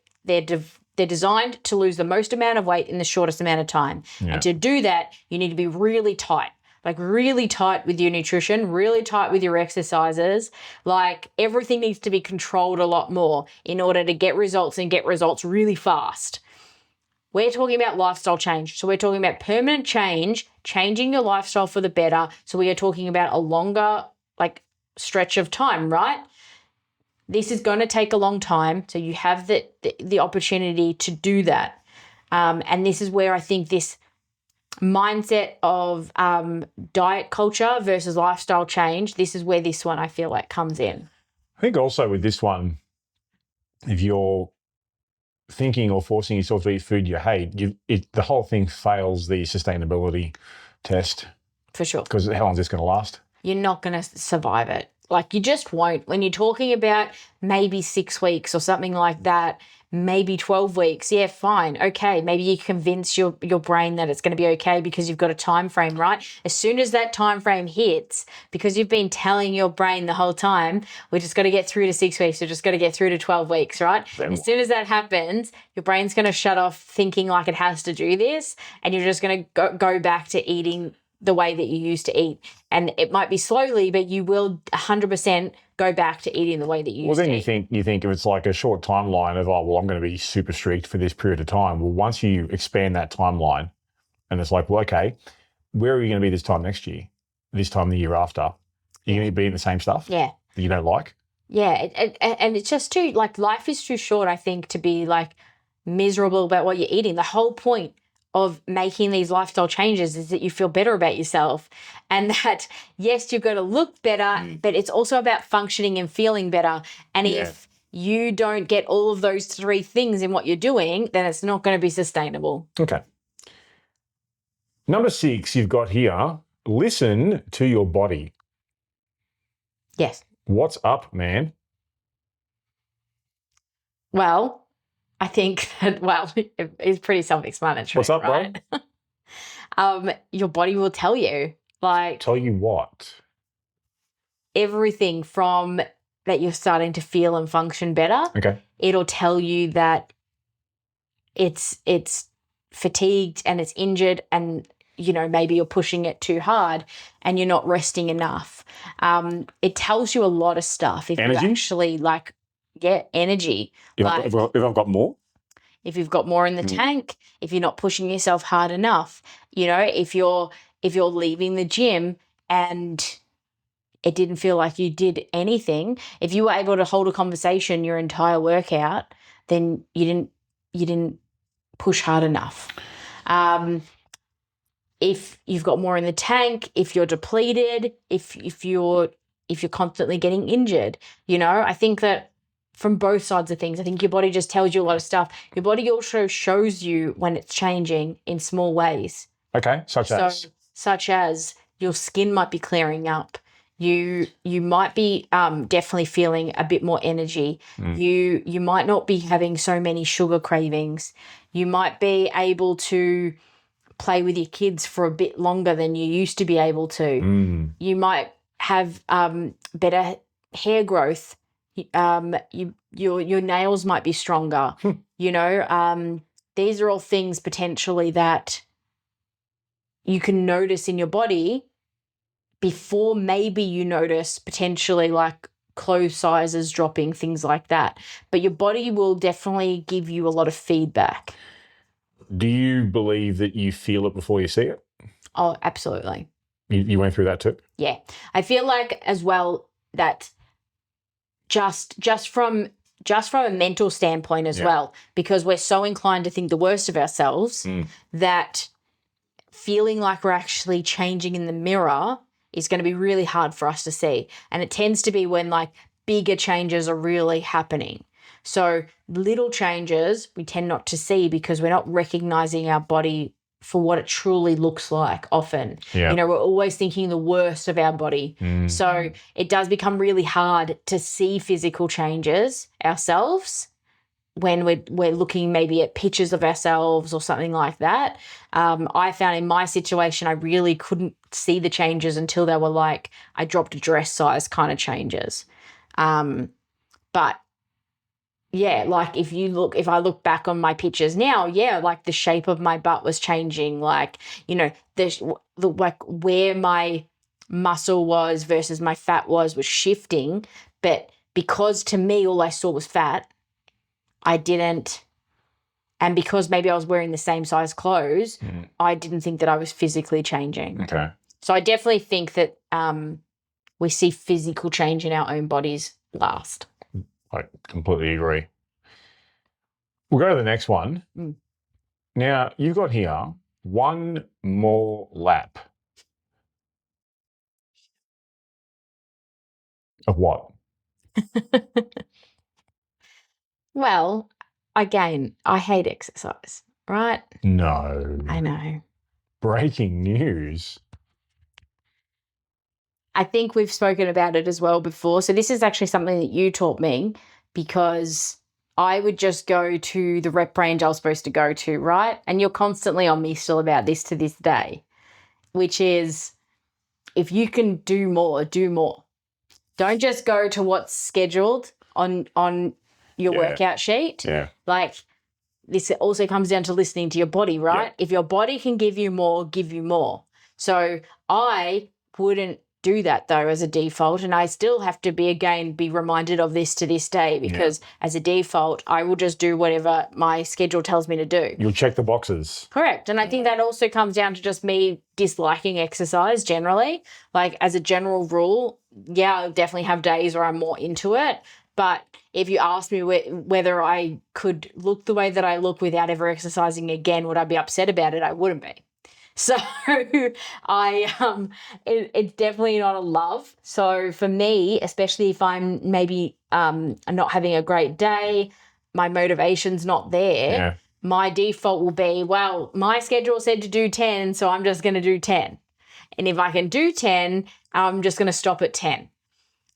designed to lose the most amount of weight in the shortest amount of time. Yeah. And to do that, you need to be really tight. Like really tight with your nutrition, really tight with your exercises. Like everything needs to be controlled a lot more in order to get results and get results really fast. We're talking about lifestyle change. So we're talking about permanent change, changing your lifestyle for the better. So we are talking about a longer stretch of time, right? This is going to take a long time. So you have the opportunity to do that. And this is where I think this mindset of diet culture versus lifestyle change, this is where this one I feel like comes in. I think also with this one, if you're thinking or forcing yourself to eat food you hate, the whole thing fails the sustainability test. For sure. Because how long is this going to last? You're not going to survive it. Like you just won't. When you're talking about maybe 6 weeks or something like that, maybe 12 weeks, yeah, fine, okay. Maybe you convince your brain that it's going to be okay because you've got a time frame, right? As soon as that time frame hits, because you've been telling your brain the whole time, we're just got to get through to 6 weeks, we're just got to get through to 12 weeks, right? As soon as that happens, your brain's going to shut off thinking like it has to do this, and you're just going to go back to eating the way that you used to eat. And it might be slowly, but you will 100% go back to eating the way that you used to eat. Well, then you think if it's like a short timeline of, I'm going to be super strict for this period of time. Well, once you expand that timeline and it's like, well, okay, where are you going to be this time next year? This time the year after? Are you going to be eating the same stuff? Yeah. That you don't like? Yeah. And it's just too, life is too short, I think, to be miserable about what you're eating. The whole point of making these lifestyle changes is that you feel better about yourself, and that, yes, you've got to look better, but it's also about functioning and feeling better. And if you don't get all of those 3 things in what you're doing, then it's not going to be sustainable. Okay. Number 6, you've got here, listen to your body. Yes. What's up, man? Well, I think that, it's pretty self-explanatory. What's up, right? Your body will tell you, like, Tell you what? everything from that you're starting to feel and function better. Okay. It'll tell you that it's fatigued and it's injured, and maybe you're pushing it too hard and you're not resting enough. It tells you a lot of stuff. If Energy? you actually energy. If Like, I've got more? if you've got more in the tank, if you're not pushing yourself hard enough, if you're leaving the gym and it didn't feel like you did anything, if you were able to hold a conversation your entire workout, then you didn't push hard enough. If you've got more in the tank, if you're depleted, if you're constantly getting injured, I think that from both sides of things, I think your body just tells you a lot of stuff. Your body also shows you when it's changing in small ways. Okay, such as your skin might be clearing up. You might be definitely feeling a bit more energy. You might not be having so many sugar cravings. You might be able to play with your kids for a bit longer than you used to be able to. You might have better hair growth. Your nails might be stronger. These are all things potentially that you can notice in your body before maybe you notice potentially like clothes sizes dropping, things like that. But your body will definitely give you a lot of feedback. Do you believe that you feel it before you see it? Oh, absolutely. You went through that too? Yeah. I feel like as well that just from a mental standpoint as well, because we're so inclined to think the worst of ourselves, that feeling like we're actually changing in the mirror is going to be really hard for us to see. And it tends to be when like bigger changes are really happening. So little changes we tend not to see because we're not recognizing our body for what it truly looks like often. Yeah. We're always thinking the worst of our body. So it does become really hard to see physical changes ourselves when we're looking maybe at pictures of ourselves or something like that. I found in my situation I really couldn't see the changes until they were like I dropped a dress size kind of changes. But yeah, like if I look back on my pictures now, like the shape of my butt was changing, like, the like where my muscle was versus my fat was shifting. But because to me all I saw was fat, I didn't, and because maybe I was wearing the same size clothes, I didn't think that I was physically changing. Okay. So I definitely think that we see physical change in our own bodies last. I completely agree. We'll go to the next one. Now, you've got here, one more lap. Of what? Well, again, I hate exercise, right? No. I know. Breaking news. I think we've spoken about it as well before. So this is actually something that you taught me, because I would just go to the rep range I was supposed to go to, right? And you're constantly on me still about this to this day, which is if you can do more, do more. Don't just go to what's scheduled on your workout sheet. Yeah. Like, this also comes down to listening to your body, right? If your body can give you more, give you more. So I wouldn't do that though as a default, and I still have to be reminded of this to this day, because as a default I will just do whatever my schedule tells me to do. You'll check the boxes. Correct. And I think that also comes down to just me disliking exercise generally. Like, as a general rule, I'll definitely have days where I'm more into it, but if you asked me whether I could look the way that I look without ever exercising again, would I be upset about it? I wouldn't be. So it's definitely not a love. So for me, especially if I'm maybe not having a great day, my motivation's not there, my default will be, well, my schedule said to do 10, so I'm just going to do 10. And if I can do 10, I'm just going to stop at 10.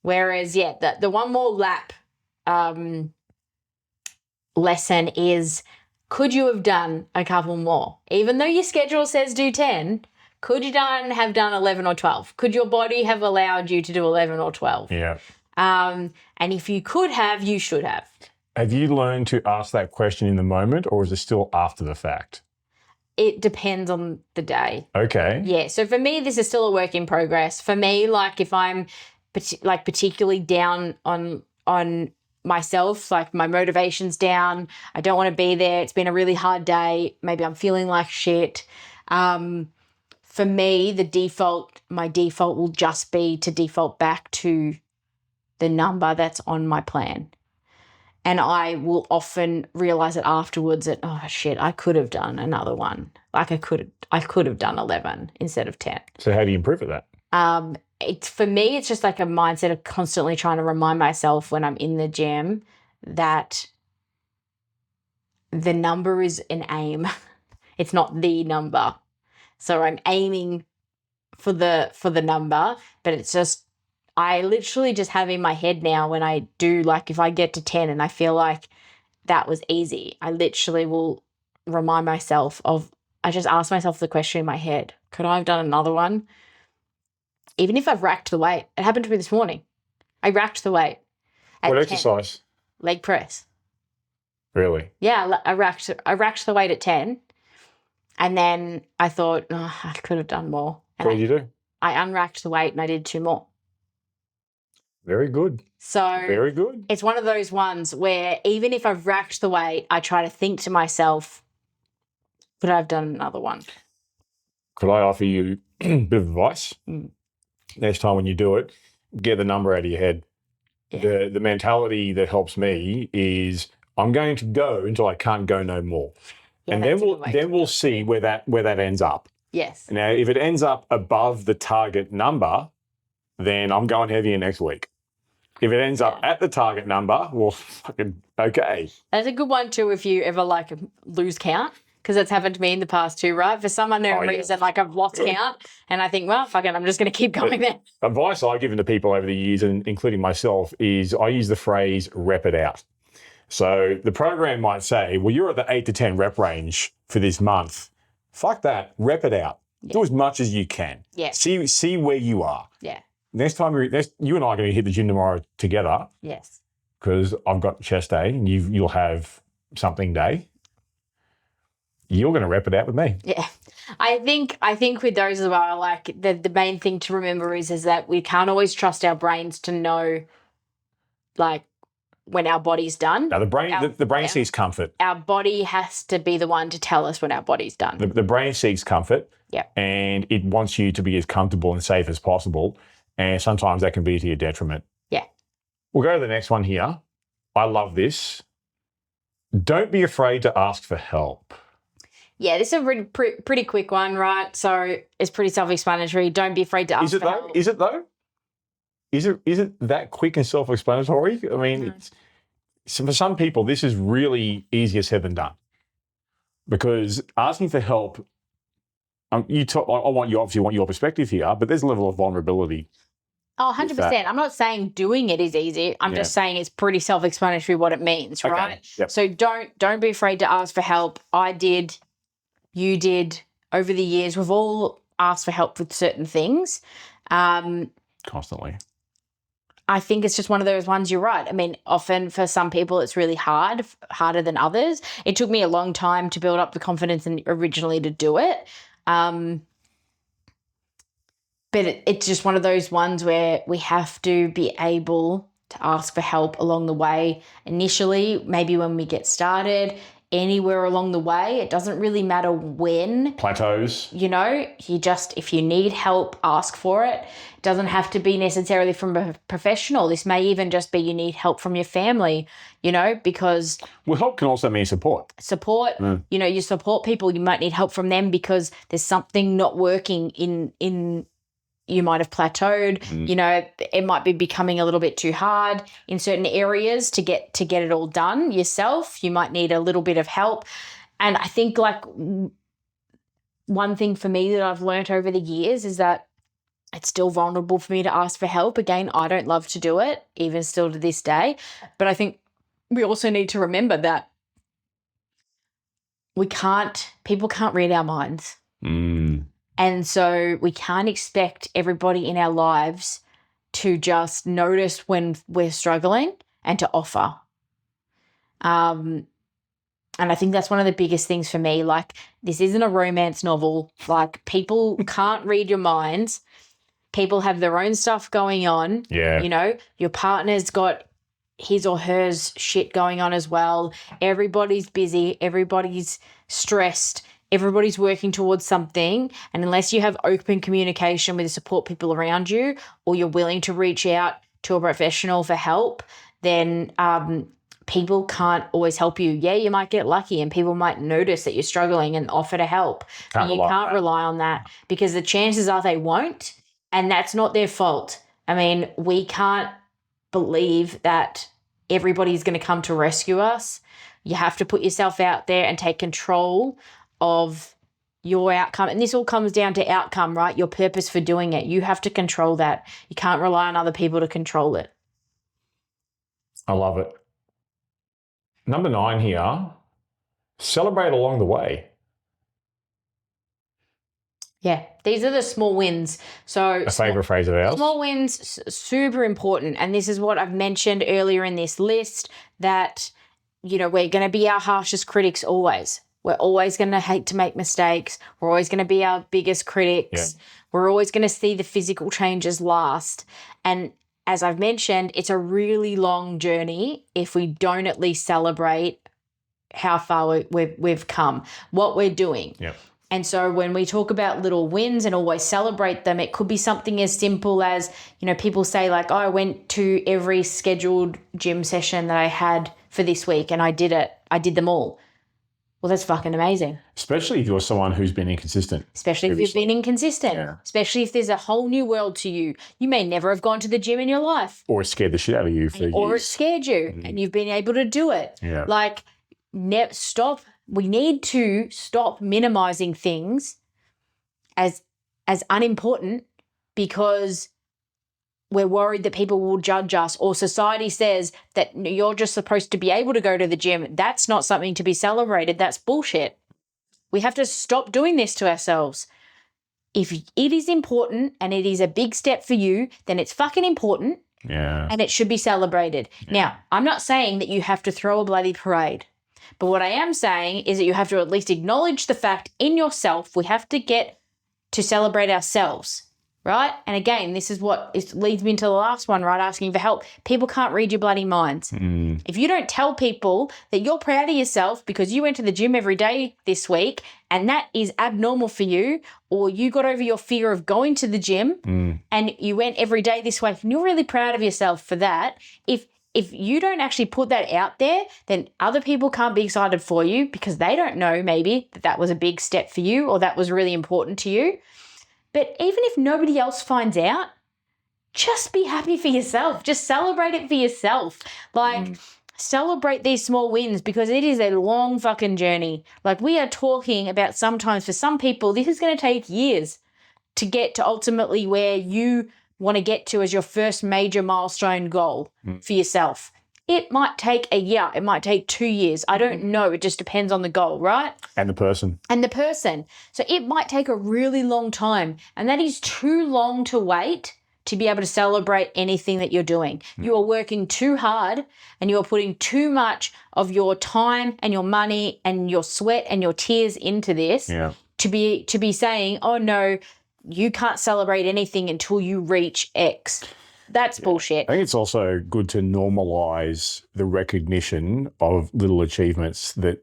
Whereas, the one more lap lesson is, could you have done a couple more? Even though your schedule says do 10, could you have done 11 or 12? Could your body have allowed you to do 11 or 12? Yeah. And if you could have, you should have. Have you learned to ask that question in the moment, or is it still after the fact? It depends on the day. Okay. Yeah. So for me, this is still a work in progress. For me, like if I'm particularly down on myself, like my motivation's down, I don't want to be there, it's been a really hard day, maybe I'm feeling like shit. For me, my default will just be to default back to the number that's on my plan. And I will often realize it afterwards that, oh shit, I could have done another one. Like I could have done 11 instead of 10. So how do you improve at that? For me, it's just like a mindset of constantly trying to remind myself when I'm in the gym that the number is an aim. It's not the number. So I'm aiming for the number, but it's just, I literally just have in my head now when I do, like if I get to 10 and I feel like that was easy, I literally will remind myself I just ask myself the question in my head, could I have done another one? Even if I've racked the weight. It happened to me this morning. I racked the weight. What 10. exercise? Leg press. Really? Yeah, I racked the weight at 10, and then I thought, oh, I could have done more. And What did you do? I unracked the weight and I did 2 more. Very good. So very good. It's one of those ones where even if I've racked the weight, I try to think to myself, could I have done another one? Could I offer you a bit of advice? Next time when you do it, get the number out of your head. Yeah. The mentality that helps me is I'm going to go until I can't go no more. Yeah, and then we'll see where that ends up. Yes. Now, if it ends up above the target number, then I'm going heavier next week. If it ends up at the target number, well, fucking okay. That's a good one too if you ever like lose count, because it's happened to me in the past too, right? For some unknown reason, like I've lost count and I think, well, fuck it, I'm just going to keep going there. Advice I've given to people over the years, and including myself, is I use the phrase rep it out. So the program might say, well, you're at the 8 to 10 rep range for this month. Fuck that, rep it out. Yeah. Do as much as you can. Yeah. See where you are. Yeah. Next time you and I are going to hit the gym tomorrow together. Yes. Because I've got chest day and you'll have something day. You're going to rep it out with me. Yeah. I think with those as well, like the main thing to remember is that we can't always trust our brains to know, like, when our body's done. Now, the brain seeks comfort. Our body has to be the one to tell us when our body's done. The brain seeks comfort. Yeah. And it wants you to be as comfortable and safe as possible. And sometimes that can be to your detriment. Yeah. We'll go to the next one here. I love this. Don't be afraid to ask for help. Yeah, this is a pretty quick one, right? So it's pretty self-explanatory. Don't be afraid to ask for help. Is it though? Is it that quick and self-explanatory? I mean, for some people, this is really easier said than done. Because asking for help, I want your perspective here, but there's a level of vulnerability. Oh, 100%. I'm not saying doing it is easy. I'm just saying it's pretty self-explanatory what it means, right? Okay. Yep. So don't be afraid to ask for help. I did. You did. Over the years, we've all asked for help with certain things. Constantly. I think it's just one of those ones, you're right. I mean, often for some people it's really harder than others. It took me a long time to build up the confidence and originally to do it. But it's just one of those ones where we have to be able to ask for help along the way. Initially, maybe when we get started, anywhere along the way. It doesn't really matter when. Plateaus. If you need help, ask for it. It doesn't have to be necessarily from a professional. This may even just be you need help from your family, because... Well, help can also mean support. Support. You support people. You might need help from them because there's something not working in you might have plateaued. It might be becoming a little bit too hard in certain areas to get it all done yourself. You might need a little bit of help. And I think like one thing for me that I've learnt over the years is that it's still vulnerable for me to ask for help. Again, I don't love to do it, even still to this day. But I think we also need to remember that people can't read our minds. And so we can't expect everybody in our lives to just notice when we're struggling and to offer. And I think that's one of the biggest things for me. Like, this isn't a romance novel. Like, people can't read your minds. People have their own stuff going on. Yeah. You know, your partner's got his or hers shit going on as well. Everybody's busy. Everybody's stressed. Everybody's working towards something. And unless you have open communication with the support people around you, or you're willing to reach out to a professional for help, then people can't always help you. Yeah, you might get lucky and people might notice that you're struggling and offer to help. But you can't rely on that, because the chances are they won't, and that's not their fault. I mean, we can't believe that everybody's going to come to rescue us. You have to put yourself out there and take control of your outcome. And this all comes down to outcome, right? Your purpose for doing it. You have to control that. You can't rely on other people to control it. I love it. Number 9 here, celebrate along the way. Yeah, these are the small wins. So A favourite phrase of ours. Small wins, super important. And this is what I've mentioned earlier in this list, that, you know, we're going to be our harshest critics always. We're always going to hate to make mistakes. We're always going to be our biggest critics. Yeah. We're always going to see the physical changes last. And as I've mentioned, it's a really long journey if we don't at least celebrate how far we've come, what we're doing. Yeah. And so when we talk about little wins and always celebrate them, it could be something as simple as, you know, people say like, oh, I went to every scheduled gym session that I had for this week and I did it. I did them all. Well, that's fucking amazing. Especially if you're someone who's been inconsistent. Especially if you've been inconsistent. Yeah. Especially if there's a whole new world to you. You may never have gone to the gym in your life. Or it scared the shit out of you for years. Or it scared you and you've been able to do it. Yeah. Like, stop. We need to stop minimizing things as unimportant because we're worried that people will judge us, or society says that you're just supposed to be able to go to the gym. That's not something to be celebrated. That's bullshit. We have to stop doing this to ourselves. If it is important and it is a big step for you, then it's fucking important. Yeah. And it should be celebrated. Yeah. Now, I'm not saying that you have to throw a bloody parade. But what I am saying is that you have to at least acknowledge the fact in yourself. We have to get to celebrate ourselves, right? And again, this is what leads me into the last one, right? Asking for help. People can't read your bloody minds. If you don't tell people that you're proud of yourself because you went to the gym every day this week and that is abnormal for you, or you got over your fear of going to the gym and you went every day this week and you're really proud of yourself for that, if you don't actually put that out there, then other people can't be excited for you because they don't know maybe that was a big step for you or that was really important to you. But even if nobody else finds out, just be happy for yourself. Just celebrate it for yourself. Like, celebrate these small wins because it is a long fucking journey. Like, we are talking about sometimes for some people, this is going to take years to get to ultimately where you want to get to as your first major milestone goal for yourself. It might take a year. It might take 2 years. I don't know. It just depends on the goal, right? And the person. So it might take a really long time. And that is too long to wait to be able to celebrate anything that you're doing. You are working too hard and you are putting too much of your time and your money and your sweat and your tears into this to be saying, oh no, you can't celebrate anything until you reach X. That's bullshit. I think it's also good to normalise the recognition of little achievements, that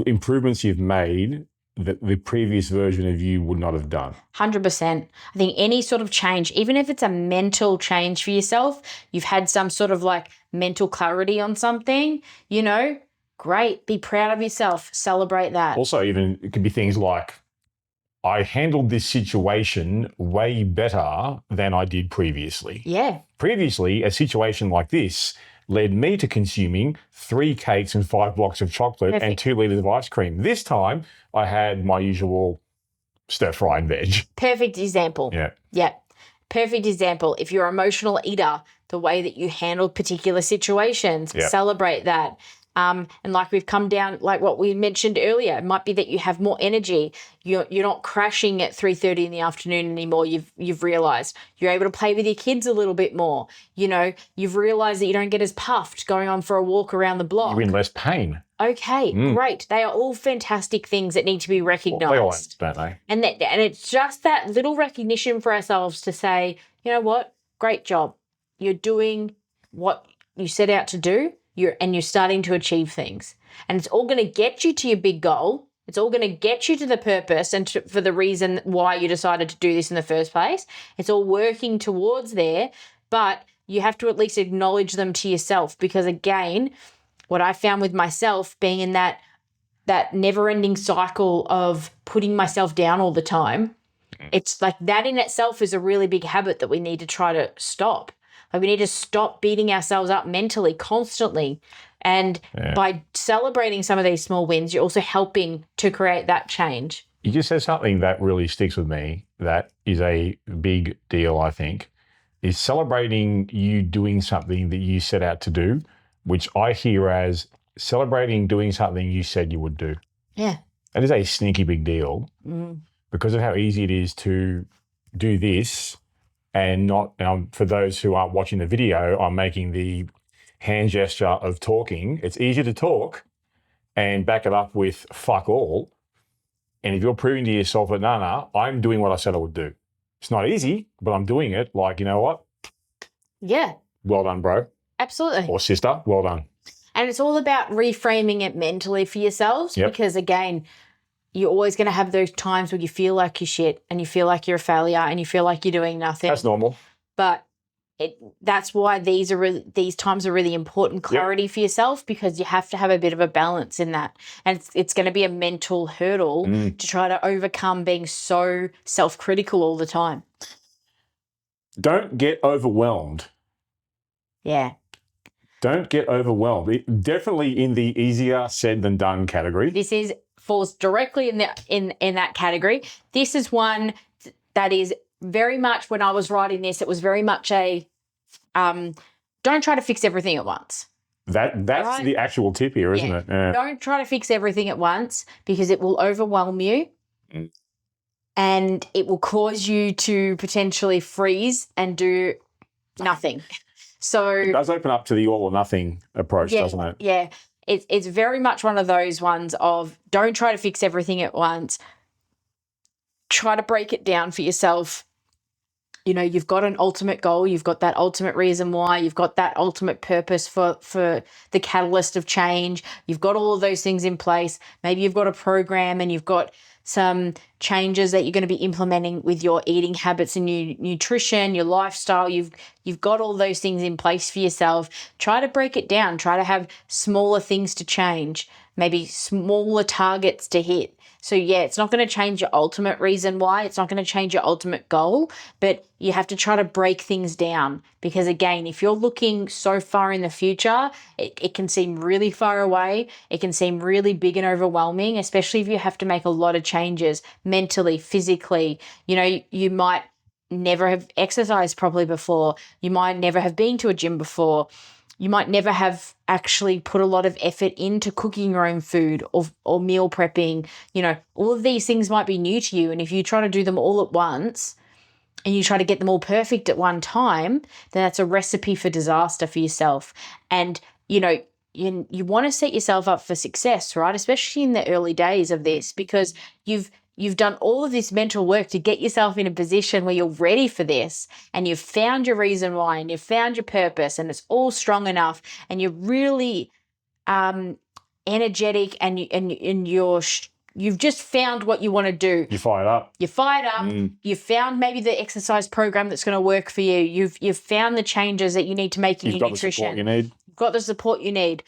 improvements you've made that the previous version of you would not have done. 100%. I think any sort of change, even if it's a mental change for yourself, you've had some sort of like mental clarity on something, you know, great. Be proud of yourself. Celebrate that. Also, even it could be things like, I handled this situation way better than I did previously. Yeah. Previously, a situation like this led me to consuming 3 cakes and 5 blocks of chocolate and 2 litres of ice cream. This time I had my usual stir fry and veg. Perfect example. Yeah. Yeah. Perfect example. If you're an emotional eater, the way that you handle particular situations, celebrate that. And like we've come down, like what we mentioned earlier, it might be that you have more energy. You're not crashing at 3:30 in the afternoon anymore. You've realised you're able to play with your kids a little bit more. You know, you've realised that you don't get as puffed going on for a walk around the block. You're in less pain. Okay, great. They are all fantastic things that need to be recognised. Well, they all, don't they? And it's just that little recognition for ourselves to say, you know what, great job. You're doing what you set out to do. You're starting to achieve things. And it's all going to get you to your big goal. It's all going to get you to the purpose and for the reason why you decided to do this in the first place. It's all working towards there, but you have to at least acknowledge them to yourself, because again, what I found with myself being in that never-ending cycle of putting myself down all the time, it's like that in itself is a really big habit that we need to try to stop. Like we need to stop beating ourselves up mentally constantly. And by celebrating some of these small wins, you're also helping to create that change. You just said something that really sticks with me that is a big deal, I think, is celebrating you doing something that you set out to do, which I hear as celebrating doing something you said you would do. Yeah. That is a sneaky big deal because of how easy it is to do this and not, for those who aren't watching the video, I'm making the hand gesture of talking. It's easier to talk and back it up with fuck all. And if you're proving to yourself that, no, I'm doing what I said I would do. It's not easy, but I'm doing it. Like, you know what? Yeah. Well done, bro. Absolutely. Or sister, well done. And it's all about reframing it mentally for yourselves because, again, you're always going to have those times where you feel like you're shit and you feel like you're a failure and you feel like you're doing nothing. That's normal. But that's why these times are really important clarity for yourself, because you have to have a bit of a balance in that. And it's going to be a mental hurdle to try to overcome being so self-critical all the time. Don't get overwhelmed. Yeah. Don't get overwhelmed. Definitely in the easier said than done category. This falls directly in that category. This is one that is very much, when I was writing this, it was very much a don't try to fix everything at once. That's right? The actual tip here, isn't it? Yeah. Don't try to fix everything at once, because it will overwhelm you and it will cause you to potentially freeze and do nothing. So it does open up to the all or nothing approach, doesn't it? Yeah. It's very much one of those ones of don't try to fix everything at once. Try to break it down for yourself. You know, you've got an ultimate goal. You've got that ultimate reason why. You've got that ultimate purpose for the catalyst of change. You've got all of those things in place. Maybe you've got a program and you've got some changes that you're going to be implementing with your eating habits and your nutrition, your lifestyle. You've got all those things in place for yourself. Try to break it down. Try to have smaller things to change, maybe smaller targets to hit. So, it's not going to change your ultimate reason why. It's not going to change your ultimate goal, but you have to try to break things down, because, again, if you're looking so far in the future, it can seem really far away. It can seem really big and overwhelming, especially if you have to make a lot of changes mentally, physically. You know, you might never have exercised properly before. You might never have been to a gym before. You might never have actually put a lot of effort into cooking your own food or meal prepping. You know, all of these things might be new to you. And if you try to do them all at once and you try to get them all perfect at one time, then that's a recipe for disaster for yourself. And, you know, you want to set yourself up for success, right? Especially in the early days of this, because you've done all of this mental work to get yourself in a position where you're ready for this, and you've found your reason why, and you've found your purpose, and it's all strong enough, and you're really energetic, and you've just found what you want to do. You're fired up. You're fired up. You've found maybe the exercise program that's going to work for you. You've found the changes that you need to make in your nutrition. You've got the support you need.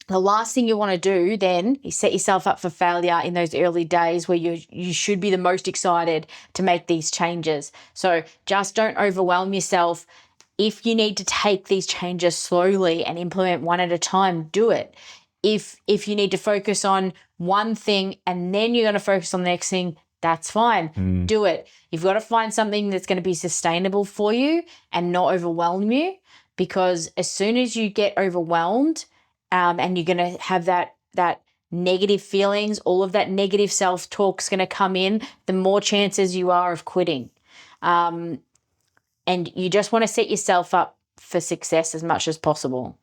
The last thing you want to do then is set yourself up for failure in those early days where you should be the most excited to make these changes. So just don't overwhelm yourself. If you need to take these changes slowly and implement one at a time, do it. If you need to focus on one thing and then you're going to focus on the next thing, that's fine. Do it. You've got to find something that's going to be sustainable for you and not overwhelm you, because as soon as you get overwhelmed, and you're going to have that negative feelings, all of that negative self-talk's going to come in, the more chances you are of quitting. And you just want to set yourself up for success as much as possible.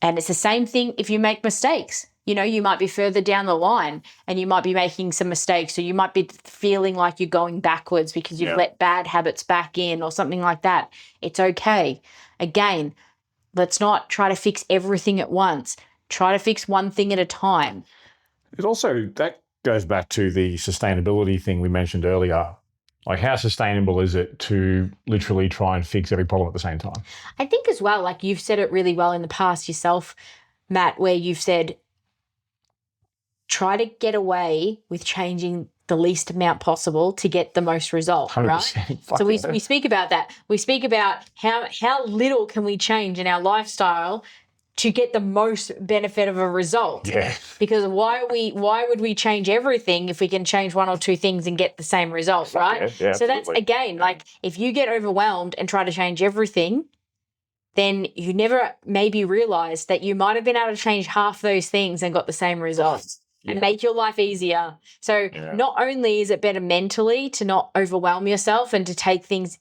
And it's the same thing if you make mistakes. You know, you might be further down the line and you might be making some mistakes, or you might be feeling like you're going backwards because you've let bad habits back in or something like that. It's okay. Again, let's not try to fix everything at once. Try to fix one thing at a time. It also, that goes back to the sustainability thing we mentioned earlier. Like, how sustainable is it to literally try and fix every problem at the same time? I think as well, like you've said it really well in the past yourself, Matt, where you've said, try to get away with changing the least amount possible to get the most result, right? So we speak about that. We speak about how little can we change in our lifestyle to get the most benefit of a result. Yeah. Because why would we change everything if we can change one or two things and get the same result, right? Yeah, so that's, again, like if you get overwhelmed and try to change everything, then you never maybe realize that you might have been able to change half those things and got the same results. And make your life easier. So not only is it better mentally to not overwhelm yourself and to take things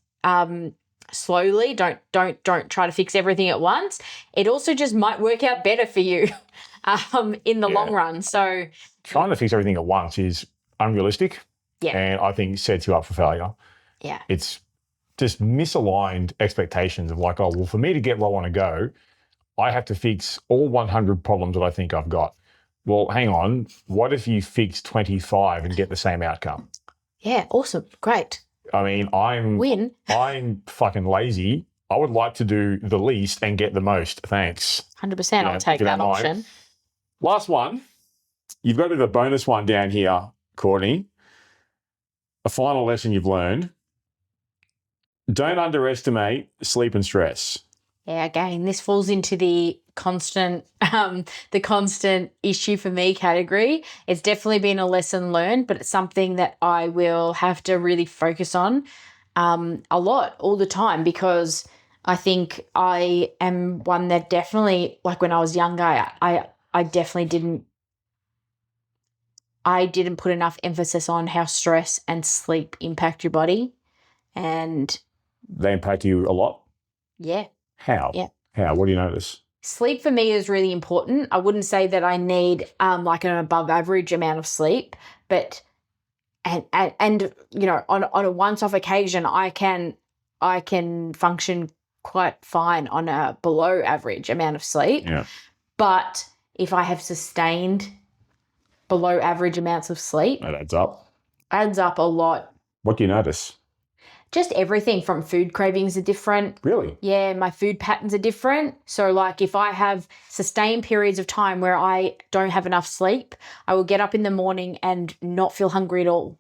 slowly, don't try to fix everything at once. It also just might work out better for you in the long run. So trying to fix everything at once is unrealistic. Yeah. And I think sets you up for failure. Yeah. It's just misaligned expectations of like, oh, well, for me to get where I want to go, I have to fix all 100 problems that I think I've got. Well, hang on. What if you fix 25 and get the same outcome? Yeah, awesome. Great. I mean, I'm fucking lazy. I would like to do the least and get the most. Thanks. 100%. I'll take that option. Last one. You've got a bit of a bonus one down here, Courtney. A final lesson you've learned. Don't underestimate sleep and stress. Yeah, again, this falls into the constant issue for me category. It's definitely been a lesson learned, but it's something that I will have to really focus on a lot, all the time, because I think I am one that definitely, like when I was younger, I definitely didn't put enough emphasis on how stress and sleep impact your body. And they impact you a lot? Yeah. How? Yeah. How? What do you notice? Sleep for me is really important. I wouldn't say that I need like an above average amount of sleep, but and you know, on a once off occasion I can function quite fine on a below average amount of sleep. Yeah. But if I have sustained below average amounts of sleep, that adds up. Adds up a lot. What do you notice? Just everything from food cravings are different. Really? Yeah, my food patterns are different. So like if I have sustained periods of time where I don't have enough sleep, I will get up in the morning and not feel hungry at all.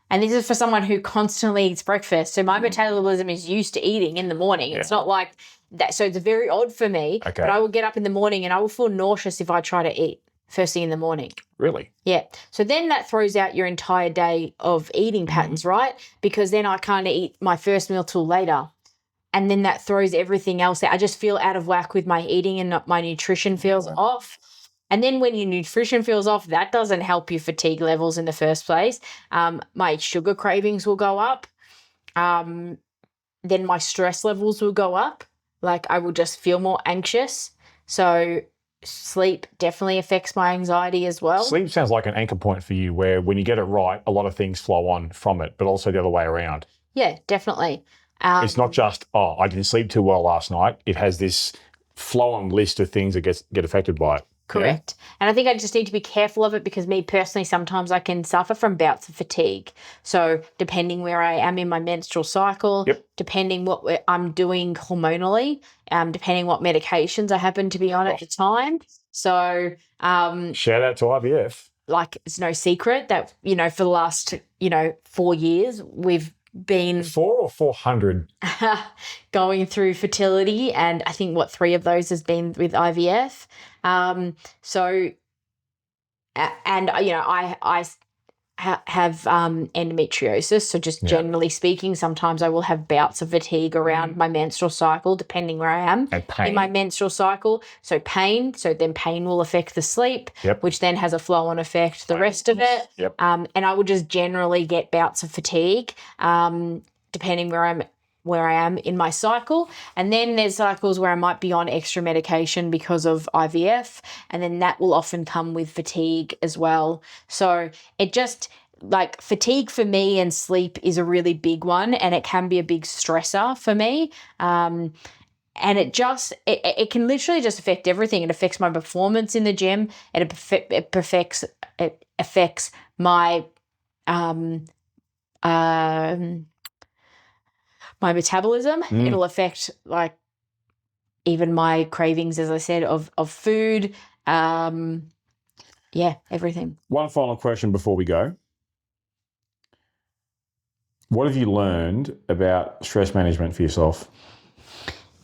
And this is for someone who constantly eats breakfast. So my metabolism is used to eating in the morning. It's not like that. So it's very odd for me. Okay. But I will get up in the morning and I will feel nauseous if I try to eat first thing in the morning. Really? Yeah. So then that throws out your entire day of eating patterns, right? Because then I can't eat my first meal till later. And then that throws everything else out. I just feel out of whack with my eating and my nutrition feels off. And then when your nutrition feels off, that doesn't help your fatigue levels in the first place. My sugar cravings will go up. Then my stress levels will go up. Like I will just feel more anxious. So sleep definitely affects my anxiety as well. Sleep sounds like an anchor point for you where when you get it right, a lot of things flow on from it, but also the other way around. Yeah, definitely. It's not just, oh, I didn't sleep too well last night. It has this flow-on list of things that get affected by it. Correct. Yeah? And I think I just need to be careful of it because me personally, sometimes I can suffer from bouts of fatigue. So depending where I am in my menstrual cycle, depending what I'm doing hormonally, depending what medications I happen to be on at the time. So shout out to IVF. Like it's no secret that, you know, for the last, 4 years, we've been 4 or 400? going through fertility, and I think 3 of those has been with IVF. So, and I have endometriosis. So just generally speaking, sometimes I will have bouts of fatigue around my menstrual cycle, depending where I am in my menstrual cycle. So pain. So then pain will affect the sleep, which then has a flow-on effect the rest of it. And I will just generally get bouts of fatigue, depending where I am in my cycle. And then there's cycles where I might be on extra medication because of IVF, and then that will often come with fatigue as well. So it just, like, fatigue for me and sleep is a really big one, and it can be a big stressor for me. And it can literally just affect everything. It affects my performance in the gym. It affects my my metabolism. It'll affect, like, even my cravings, as I said, of food. Everything. One final question before we go. What have you learned about stress management for yourself?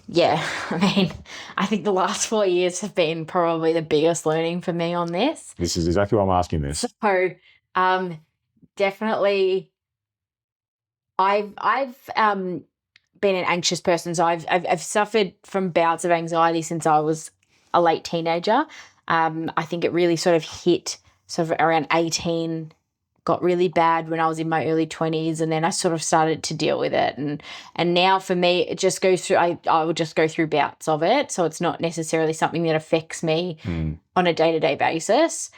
Yeah, I mean, I think the last 4 years have been probably the biggest learning for me on this. This is exactly why I'm asking this. So, definitely, I've been an anxious person. So I've suffered from bouts of anxiety since I was a late teenager. I think it really sort of hit sort of around 18, got really bad when I was in my early 20s, and then I sort of started to deal with it. And now for me, it just goes through, I will just go through bouts of it. So it's not necessarily something that affects me on a day-to-day basis.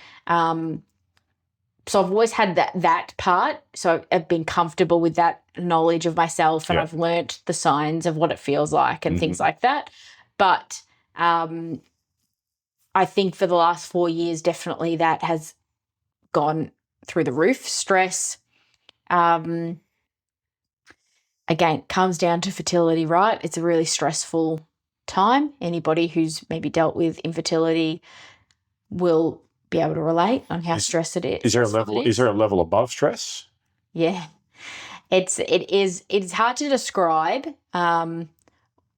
So I've always had that part. So I've been comfortable with that knowledge of myself, and I've learnt the signs of what it feels like and things like that. But I think for the last 4 years, definitely that has gone through the roof. Stress, again, comes down to fertility, right? It's a really stressful time. Anybody who's maybe dealt with infertility will be able to relate on how stressed it is. Is there a level above stress? Yeah. It's hard to describe,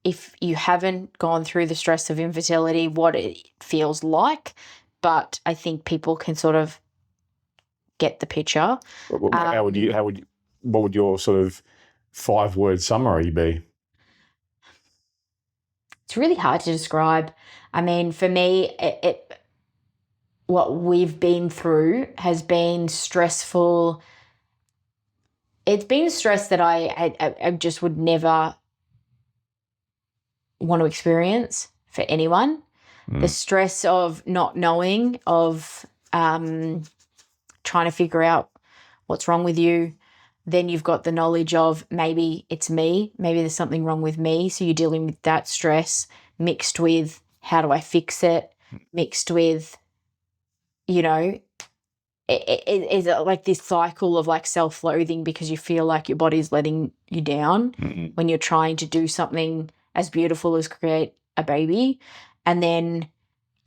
if you haven't gone through the stress of infertility, what it feels like, but I think people can sort of get the picture. What would your sort of 5-word summary be? It's really hard to describe. I mean, for me, what we've been through has been stressful. It's been stress that I just would never want to experience for anyone. The stress of not knowing, of trying to figure out what's wrong with you. Then you've got the knowledge of maybe it's me, maybe there's something wrong with me. So you're dealing with that stress mixed with how do I fix it, mixed with, it is like this cycle of like self-loathing because you feel like your body's letting you down when you're trying to do something as beautiful as create a baby. And then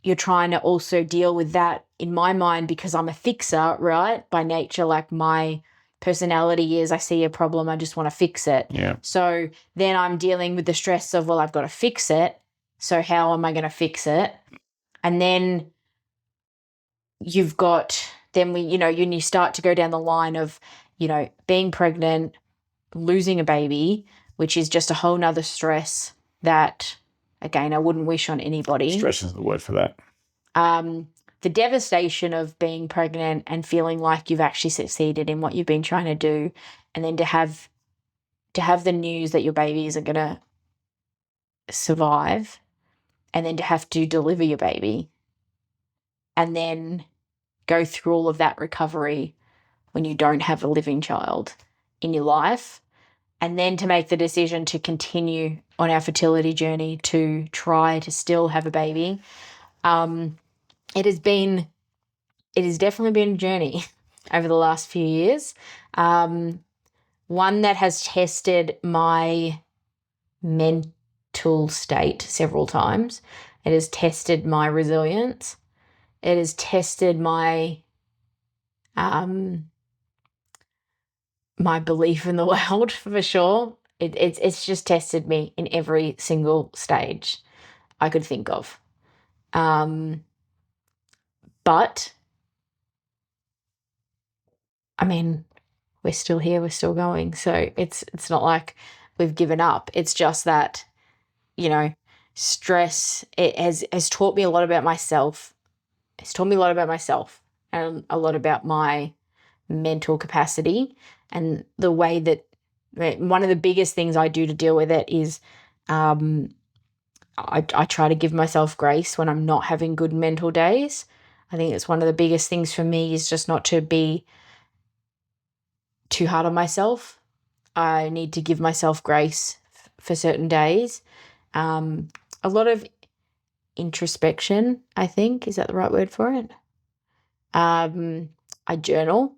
you're trying to also deal with that, in my mind, because I'm a fixer, right? By nature, like my personality is I see a problem, I just want to fix it. Yeah. So then I'm dealing with the stress of, well, I've got to fix it. So how am I going to fix it? And then you've got, when you start to go down the line of, being pregnant, losing a baby, which is just a whole nother stress that, again, I wouldn't wish on anybody. Stress is the word for that. The devastation of being pregnant and feeling like you've actually succeeded in what you've been trying to do, and then to have the news that your baby isn't going to survive, and then to have to deliver your baby, and then go through all of that recovery when you don't have a living child in your life, and then to make the decision to continue on our fertility journey to try to still have a baby. It has definitely been a journey over the last few years. One that has tested my mental state several times. It has tested my resilience. It has tested my my belief in the world for sure. It's just tested me in every single stage I could think of. But I mean, we're still here, we're still going. So it's not like we've given up. It's just that, you know, stress it has taught me a lot about myself. It's taught me a lot about myself and a lot about my mental capacity and the way that one of the biggest things I do to deal with it is I try to give myself grace when I'm not having good mental days. I think it's one of the biggest things for me is just not to be too hard on myself. I need to give myself grace for certain days. A lot of introspection, I think. Is that the right word for it? I journal,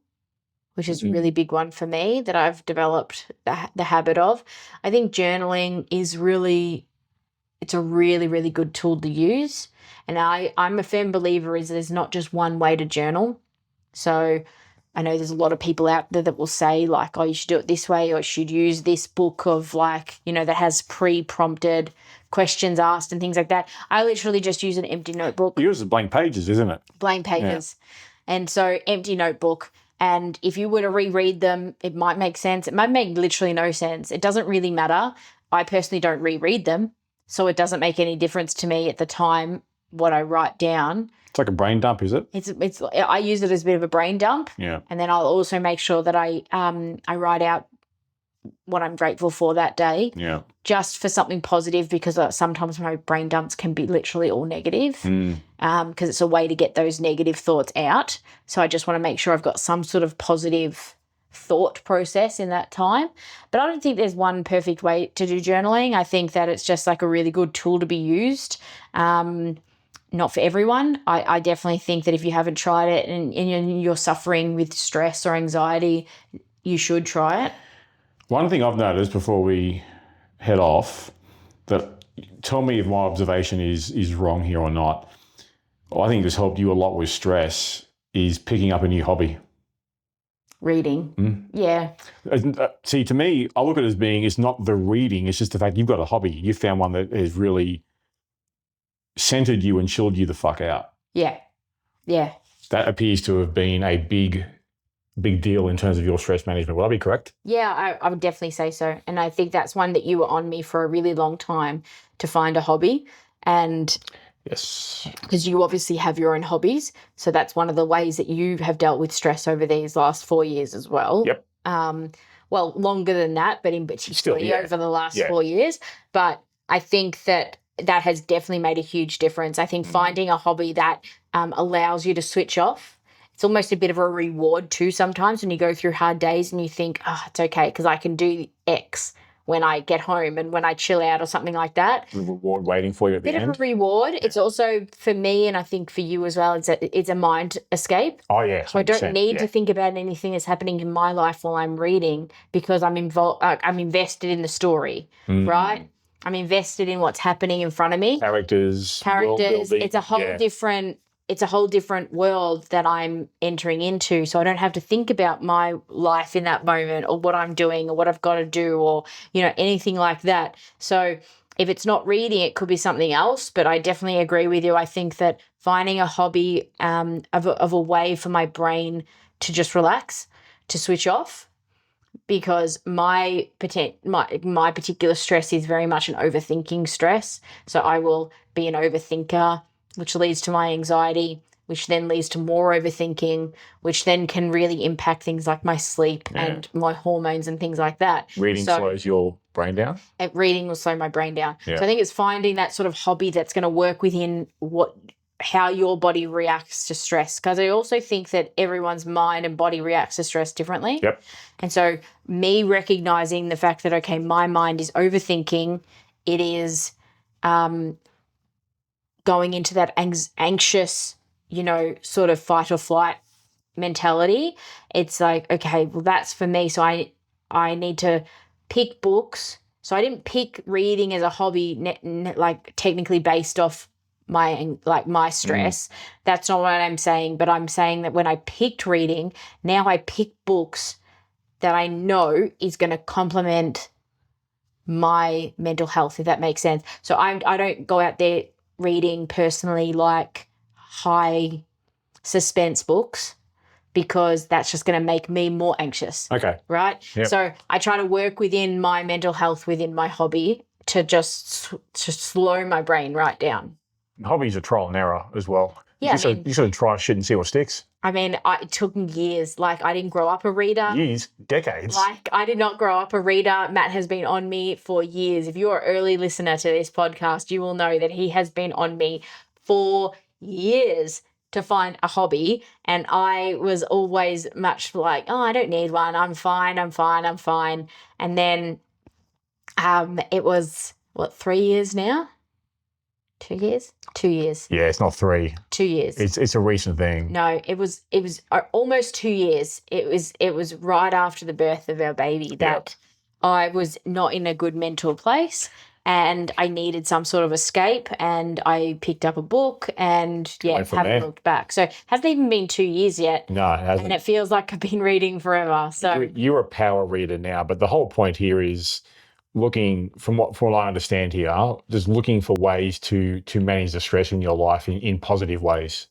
which is a really big one for me that I've developed the habit of. I think journaling is it's a really, really good tool to use. And I'm a firm believer is there's not just one way to journal. So I know there's a lot of people out there that will say like, oh, you should do it this way or you should use this book of like, you know, that has pre-prompted questions asked and things like that. I literally just use an empty notebook. Yours is blank pages, isn't it? Blank pages. Yeah. And so empty notebook. And if you were to reread them, it might make sense. It might make literally no sense. It doesn't really matter. I personally don't reread them. So it doesn't make any difference to me at the time what I write down. It's like a brain dump, is it? It's I use it as a bit of a brain dump. Yeah. And then I'll also make sure that I write out what I'm grateful for that day. Yeah. Just for something positive because sometimes my brain dumps can be literally all negative because it's a way to get those negative thoughts out. So I just want to make sure I've got some sort of positive thought process in that time. But I don't think there's one perfect way to do journaling. I think that it's just like a really good tool to be used. Not for everyone. I definitely think that if you haven't tried it and you're suffering with stress or anxiety, you should try it. One thing I've noticed before we head off, that tell me if my observation is wrong here or not. I think this helped you a lot with stress is picking up a new hobby. Reading. Yeah. See, to me, I look at it as being, it's not the reading, it's just the fact you've got a hobby. You found one that has really centered you and chilled you the fuck out. Yeah. Yeah. That appears to have been a big deal in terms of your stress management. Would I be correct? Yeah, I would definitely say so. And I think that's one that you were on me for a really long time to find a hobby. And yes, because you obviously have your own hobbies. So that's one of the ways that you have dealt with stress over these last 4 years as well. Yep. Well, longer than that, but in particular over the last 4 years. But I think that has definitely made a huge difference. I think finding a hobby that allows you to switch off. It's almost a bit of a reward too sometimes when you go through hard days and you think, oh, it's okay because I can do X when I get home and when I chill out or something like that. A reward waiting for you at the end. Bit of a reward. It's also for me and I think for you as well, it's a mind escape. Oh, yeah. So I don't need to think about anything that's happening in my life while I'm reading because I'm involved. I'm invested in the story, right? I'm invested in what's happening in front of me. Characters. It's a whole different. It's a whole different world that I'm entering into. So I don't have to think about my life in that moment or what I'm doing or what I've got to do or, you know, anything like that. So if it's not reading, it could be something else. But I definitely agree with you. I think that finding a hobby of a way for my brain to just relax, to switch off, because my particular stress is very much an overthinking stress. So I will be an overthinker, which leads to my anxiety, which then leads to more overthinking, which then can really impact things like my sleep and my hormones and things like that. Reading slows your brain down? Reading will slow my brain down. Yeah. So I think it's finding that sort of hobby that's going to work within how your body reacts to stress. Because I also think that everyone's mind and body reacts to stress differently. Yep. And so me recognizing the fact that, okay, my mind is overthinking, it is going into that anxious, you know, sort of fight or flight mentality. It's like, okay, well, that's for me. So I need to pick books. So I didn't pick reading as a hobby, like technically based off my stress. That's not what I'm saying. But I'm saying that when I picked reading, now I pick books that I know is going to complement my mental health, if that makes sense. So I don't go out there reading personally like high suspense books, because that's just going to make me more anxious. Okay. Right? Yep. So I try to work within my mental health, within my hobby, to just to slow my brain right down. Hobbies are trial and error as well. Yeah, You sort of try shit and see what sticks. I mean, it took me years. Like, I didn't grow up a reader. Years, decades. Like, I did not grow up a reader. Matt has been on me for years. If you're an early listener to this podcast, you will know that he has been on me for years to find a hobby. And I was always much like, oh, I don't need one. I'm fine. And then it was, 3 years now? 2 years? 2 years. Yeah, it's not 3. 2 years. It's a recent thing. No, it was almost 2 years. It was right after the birth of our baby that I was not in a good mental place, and I needed some sort of escape, and I picked up a book and haven't looked back. So it hasn't even been 2 years yet. No, it hasn't. And it feels like I've been reading forever. So you're a power reader now, but the whole point here is looking, from what I understand here, just looking for ways to manage the stress in your life in positive ways.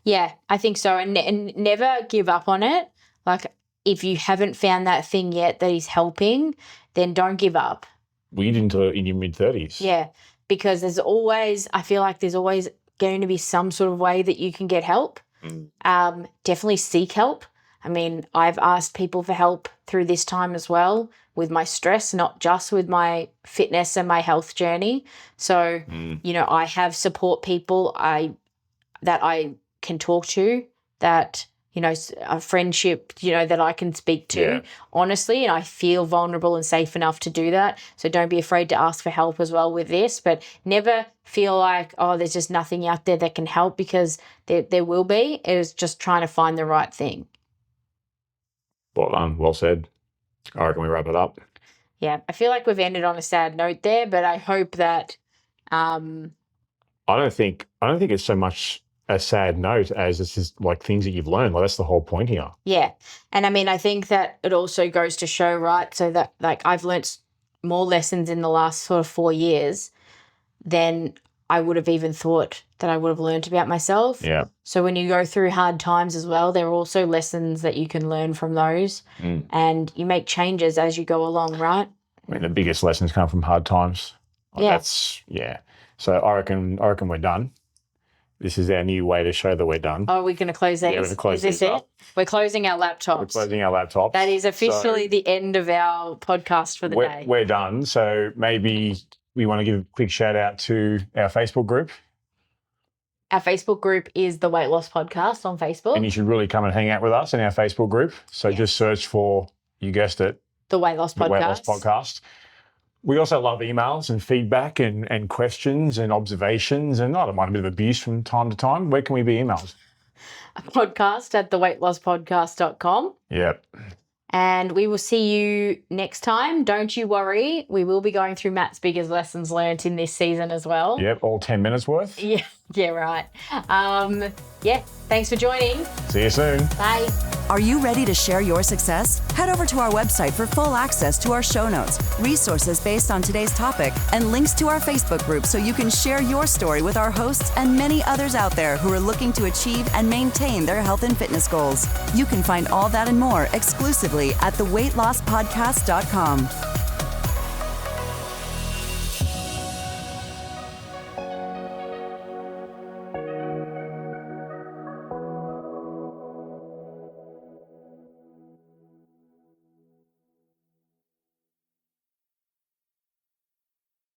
Yeah, I think so. And never give up on it. Like, if you haven't found that thing yet that is helping, then don't give up. Well, you did in your mid-30s. Yeah, because I feel like there's always going to be some sort of way that you can get help. Definitely seek help. I mean, I've asked people for help through this time as well with my stress, not just with my fitness and my health journey. So, I have support people that I can talk to, that, a friendship, that I can speak to honestly, and I feel vulnerable and safe enough to do that. So don't be afraid to ask for help as well with this, but never feel like, oh, there's just nothing out there that can help, because there will be. It is just trying to find the right thing. Well done. Well said. I reckon we wrap it up. Yeah, I feel like we've ended on a sad note there, but I hope that. I don't think it's so much a sad note as it's just like things that you've learned. Like, that's the whole point here. Yeah, and I mean, I think that it also goes to show, right? So that, like, I've learnt more lessons in the last sort of 4 years than I would have even thought that I would have learnt about myself. Yeah. So when you go through hard times as well, there are also lessons that you can learn from those, and you make changes as you go along, right? I mean, the biggest lessons come from hard times. Yeah. So I reckon we're done. This is our new way to show that we're done. Oh, we're going to close these? Yeah, we're going to close Is this these it? up. We're closing our laptops. We're closing our laptops. That is officially the end of our podcast for the day. We're done. So maybe we want to give a quick shout out to our Facebook group. Our Facebook group is the Weight Loss Podcast on Facebook. And you should really come and hang out with us in our Facebook group. So just search for, you guessed it, the Weight Loss Podcast. The Weight Loss Podcast. We also love emails and feedback and questions and observations, and I don't mind a bit of abuse from time to time. Where can we be emailed? A podcast at theweightlosspodcast.com. Yep. And we will see you next time. Don't you worry. We will be going through Matt's biggest lessons learnt in this season as well. Yep, all 10 minutes worth. Yeah, right. Thanks for joining. See you soon. Bye. Are you ready to share your success? Head over to our website for full access to our show notes, resources based on today's topic, and links to our Facebook group so you can share your story with our hosts and many others out there who are looking to achieve and maintain their health and fitness goals. You can find all that and more exclusively at theweightlosspodcast.com.